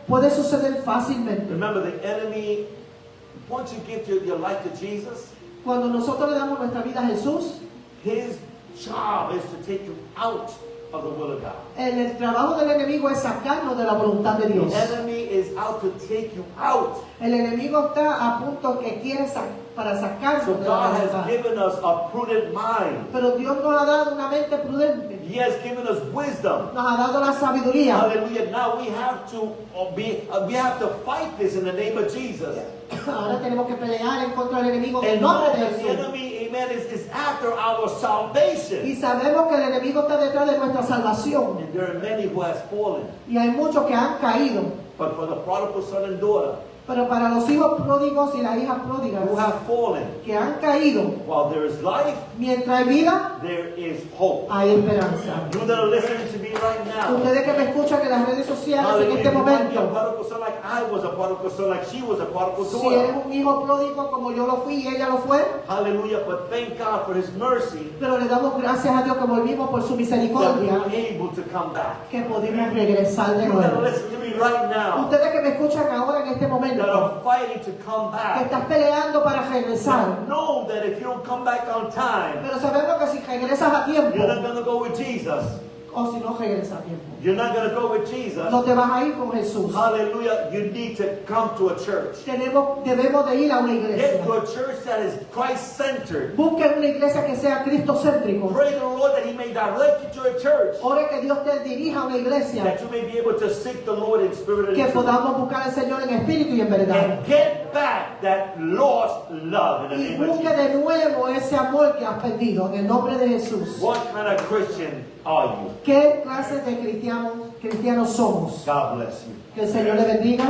[SPEAKER 2] Puede suceder fácilmente.
[SPEAKER 3] Remember, the enemy, once you give your life to Jesus,
[SPEAKER 2] Cuando nosotros le damos nuestra vida a Jesús,
[SPEAKER 3] his job is to take you out of the will of God.
[SPEAKER 2] el trabajo del enemigo es sacarnos de la voluntad de Dios.
[SPEAKER 3] The enemy is out to take you out.
[SPEAKER 2] El enemigo está a punto que quiere para
[SPEAKER 3] So
[SPEAKER 2] sacarnos de la
[SPEAKER 3] God has
[SPEAKER 2] voluntad.
[SPEAKER 3] given us a prudent mind.
[SPEAKER 2] Pero Dios nos ha dado una mente prudente,
[SPEAKER 3] He has given us wisdom.
[SPEAKER 2] nos ha dado la sabiduría.
[SPEAKER 3] Hallelujah. Now we have to fight this in the name of Jesus.
[SPEAKER 2] Ahora tenemos que pelear en contra del enemigo en el
[SPEAKER 3] And know
[SPEAKER 2] nombre de
[SPEAKER 3] that the
[SPEAKER 2] Jesús.
[SPEAKER 3] enemy, amen, is after our salvation.
[SPEAKER 2] Y sabemos que el enemigo está detrás de nuestra salvación.
[SPEAKER 3] And there are many who has fallen.
[SPEAKER 2] Y hay muchos que han caído.
[SPEAKER 3] But for the prodigal son and daughter
[SPEAKER 2] Pero para los hijos pródigos y las hijas pródigas
[SPEAKER 3] who have fallen,
[SPEAKER 2] que han caído,
[SPEAKER 3] while there is life,
[SPEAKER 2] mientras hay vida,
[SPEAKER 3] there is hope.
[SPEAKER 2] hay esperanza.
[SPEAKER 3] You that are listening to me right now,
[SPEAKER 2] Ustedes que me escuchan en las redes sociales en
[SPEAKER 3] hallelujah,
[SPEAKER 2] este
[SPEAKER 3] you might be a
[SPEAKER 2] momento,
[SPEAKER 3] prodigal son like I was a prodigal son, like she was a prodigal
[SPEAKER 2] si eres
[SPEAKER 3] daughter.
[SPEAKER 2] un hijo pródigo como yo lo fui y ella lo fue,
[SPEAKER 3] Hallelujah, but thank God for His mercy
[SPEAKER 2] pero le damos gracias a Dios que volvimos por su
[SPEAKER 3] that we
[SPEAKER 2] misericordia,
[SPEAKER 3] were able to come back.
[SPEAKER 2] que pudimos regresar de
[SPEAKER 3] You that are
[SPEAKER 2] nuevo.
[SPEAKER 3] listening to me right now,
[SPEAKER 2] Ustedes que me escuchan ahora en este
[SPEAKER 3] that
[SPEAKER 2] momento,
[SPEAKER 3] are fighting to come
[SPEAKER 2] que
[SPEAKER 3] back,
[SPEAKER 2] estás peleando para regresar,
[SPEAKER 3] know that if you don't come back on time,
[SPEAKER 2] pero sabemos que si regresas a tiempo,
[SPEAKER 3] you're not going to go with Jesus.
[SPEAKER 2] o si no regresas a tiempo,
[SPEAKER 3] You're not going to go with Jesus.
[SPEAKER 2] no te vas a ir con Jesús.
[SPEAKER 3] Hallelujah. You need to come to a church.
[SPEAKER 2] Debemos de ir a una
[SPEAKER 3] Get
[SPEAKER 2] iglesia.
[SPEAKER 3] to a church that is Christ-centered.
[SPEAKER 2] Busquen una iglesia que sea cristocéntrico.
[SPEAKER 3] Pray to the Lord that He may direct you to a church,
[SPEAKER 2] Ore que Dios te dirija a una iglesia,
[SPEAKER 3] that you may be able to seek the Lord in spirit and
[SPEAKER 2] que
[SPEAKER 3] in truth.
[SPEAKER 2] podamos buscar al Señor en espíritu y en verdad.
[SPEAKER 3] And get back that lost love in the
[SPEAKER 2] Y
[SPEAKER 3] name of
[SPEAKER 2] busque
[SPEAKER 3] Jesus.
[SPEAKER 2] de nuevo ese amor que has perdido en el nombre de Jesús.
[SPEAKER 3] What kind of Christian are you?
[SPEAKER 2] ¿Qué clase de cristianos somos?
[SPEAKER 3] God bless you.
[SPEAKER 2] Que el Señor le bendiga.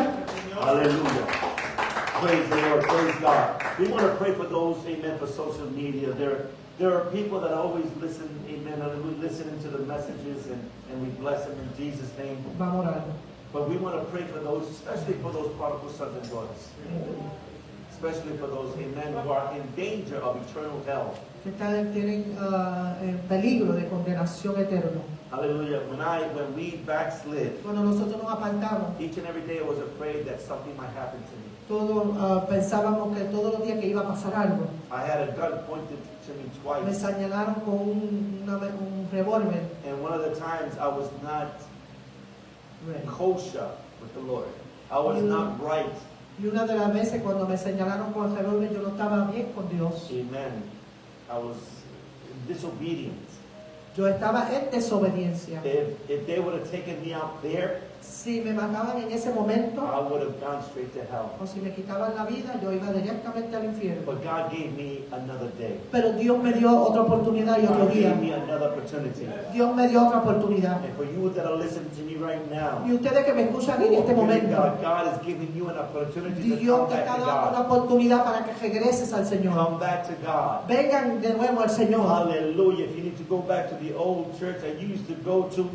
[SPEAKER 3] Hallelujah. Praise the Lord. Praise God. We want to pray for those, amen, for social media. There are people that always listen, amen, and we listen to the messages and we bless them in Jesus' name.
[SPEAKER 2] Vamos a orar.
[SPEAKER 3] But we want to pray for those, especially for those prodigal sons and daughters. Especially for those, amen, who are in danger of eternal hell.
[SPEAKER 2] Que tienen en peligro de condenación eterna.
[SPEAKER 3] Hallelujah. When we backslid,
[SPEAKER 2] Cuando nosotros nos apartamos,
[SPEAKER 3] each and every day I was afraid that something might happen to me.
[SPEAKER 2] Todos pensábamos que todos los días que iba a pasar algo.
[SPEAKER 3] I had a gun pointed to me
[SPEAKER 2] Me
[SPEAKER 3] twice.
[SPEAKER 2] señalaron con un revólver.
[SPEAKER 3] And one of the times I was not kosher with the Lord. I was not right.
[SPEAKER 2] Y una de las veces cuando me señalaron con el revólver yo no estaba bien con Dios.
[SPEAKER 3] Amen. I was disobedient.
[SPEAKER 2] Yo estaba en desobediencia.
[SPEAKER 3] If they would have taken me out there,
[SPEAKER 2] Si me mataban en ese momento
[SPEAKER 3] I would have gone straight to hell.
[SPEAKER 2] o si me quitaban la vida, yo iba directamente al infierno.
[SPEAKER 3] But God gave me another day.
[SPEAKER 2] Pero Dios me dio otra oportunidad y otro
[SPEAKER 3] God
[SPEAKER 2] día.
[SPEAKER 3] gave me another opportunity.
[SPEAKER 2] Dios me dio otra oportunidad.
[SPEAKER 3] And for you that are listening to me right now,
[SPEAKER 2] Y ustedes que me escuchan en este momento,
[SPEAKER 3] God is giving you an opportunity to
[SPEAKER 2] Dios
[SPEAKER 3] come
[SPEAKER 2] te
[SPEAKER 3] back
[SPEAKER 2] está
[SPEAKER 3] to
[SPEAKER 2] dando una
[SPEAKER 3] God.
[SPEAKER 2] oportunidad para que regreses al Señor.
[SPEAKER 3] Come back to God.
[SPEAKER 2] Vengan de nuevo al Señor.
[SPEAKER 3] Hallelujah. If you need to go back to the old church that you used to go to,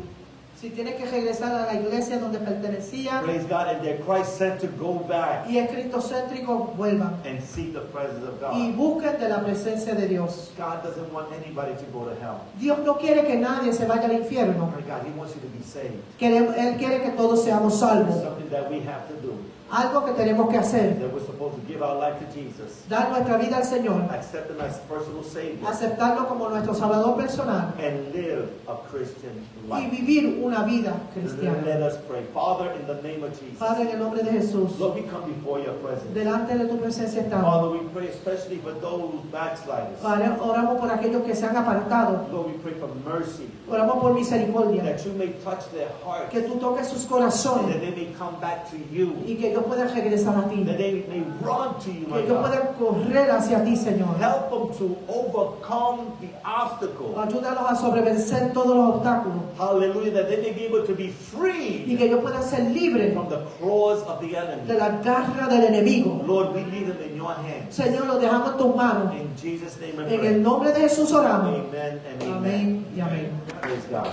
[SPEAKER 2] Si tienes que regresar a la iglesia donde pertenecía
[SPEAKER 3] praise God, and they're Christ sent to go back
[SPEAKER 2] y es cristocéntrico, vuelvan
[SPEAKER 3] and seek the presence of
[SPEAKER 2] y
[SPEAKER 3] God.
[SPEAKER 2] busquen de la presencia de Dios.
[SPEAKER 3] God doesn't want anybody to go to hell.
[SPEAKER 2] Dios no quiere que nadie se vaya al infierno.
[SPEAKER 3] My God, He wants you to be saved.
[SPEAKER 2] Él quiere que todos seamos
[SPEAKER 3] It's
[SPEAKER 2] salvos.
[SPEAKER 3] something that we have to do.
[SPEAKER 2] Algo que tenemos que hacer.
[SPEAKER 3] That we're supposed to give our life to Jesus,
[SPEAKER 2] Dar nuestra vida al Señor.
[SPEAKER 3] accept Him as personal Savior,
[SPEAKER 2] Aceptarlo como nuestro Salvador personal.
[SPEAKER 3] and live a Christian
[SPEAKER 2] Y
[SPEAKER 3] life.
[SPEAKER 2] vivir una vida
[SPEAKER 3] Let
[SPEAKER 2] cristiana.
[SPEAKER 3] us pray. Father, in the name of Jesus,
[SPEAKER 2] Padre, en el nombre de Jesús,
[SPEAKER 3] Lord, we come before Your presence.
[SPEAKER 2] delante de tu presencia estamos.
[SPEAKER 3] Father, we pray especially for those backsliders.
[SPEAKER 2] Padre, oramos por aquellos que se han apartado.
[SPEAKER 3] Lord, we pray for mercy,
[SPEAKER 2] Oramos por misericordia.
[SPEAKER 3] that You may touch their hearts,
[SPEAKER 2] Que tú toques sus
[SPEAKER 3] and
[SPEAKER 2] corazones
[SPEAKER 3] that they may come back to You,
[SPEAKER 2] y que ellos puedan regresar a ti.
[SPEAKER 3] that they may run to You, my
[SPEAKER 2] Que ellos
[SPEAKER 3] God.
[SPEAKER 2] puedan correr hacia ti, Señor.
[SPEAKER 3] Help them to overcome the obstacle.
[SPEAKER 2] Ayúdanos a sobrevencer todos los obstáculos
[SPEAKER 3] Hallelujah, that they may be able to be
[SPEAKER 2] y
[SPEAKER 3] free
[SPEAKER 2] que ellos puedan ser libres
[SPEAKER 3] from the claws of the
[SPEAKER 2] de
[SPEAKER 3] enemy.
[SPEAKER 2] la garra del enemigo.
[SPEAKER 3] Lord, we leave them in Your hands.
[SPEAKER 2] Señor, lo dejamos en tus manos.
[SPEAKER 3] In Jesus' name I
[SPEAKER 2] En
[SPEAKER 3] pray.
[SPEAKER 2] el nombre de Jesús oramos.
[SPEAKER 3] Amen and amen.
[SPEAKER 2] Amén y amén.
[SPEAKER 3] Praise God.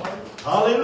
[SPEAKER 3] Hallelujah.